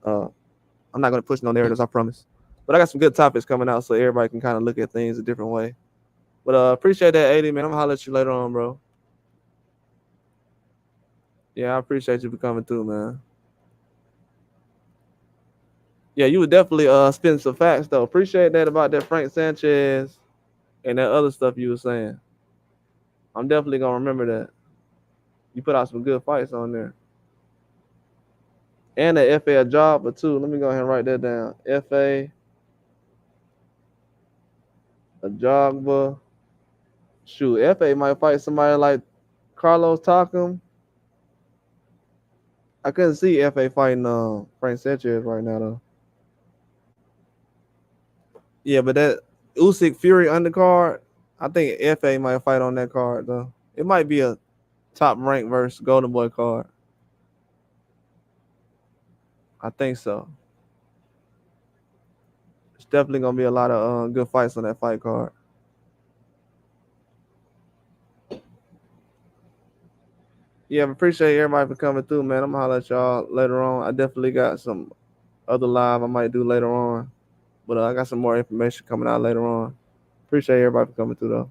Uh, I'm not gonna push no narratives, I promise. But I got some good topics coming out, so everybody can kind of look at things a different way. But appreciate that, 80, man. I'm gonna holler at you later on, bro. Yeah, I appreciate you for coming through, man. Yeah, you would definitely spin some facts though. Appreciate that about that Frank Sanchez and that other stuff you were saying. I'm definitely gonna remember that. You put out some good fights on there. And the FA job or two. Let me go ahead and write that down. FA a Jogba. Shoot, FA might fight somebody like Carlos Takam. I couldn't see FA fighting Frank Sanchez right now though. Yeah, but that Usyk Fury undercard, I think FA might fight on that card though. It might be a top rank versus Golden Boy card. I think so. It's definitely gonna be a lot of good fights on that fight card. Yeah, I appreciate everybody for coming through, man. I'm gonna holler at y'all later on. I definitely got some other live I might do later on, but I got some more information coming out later on. Appreciate everybody for coming through though.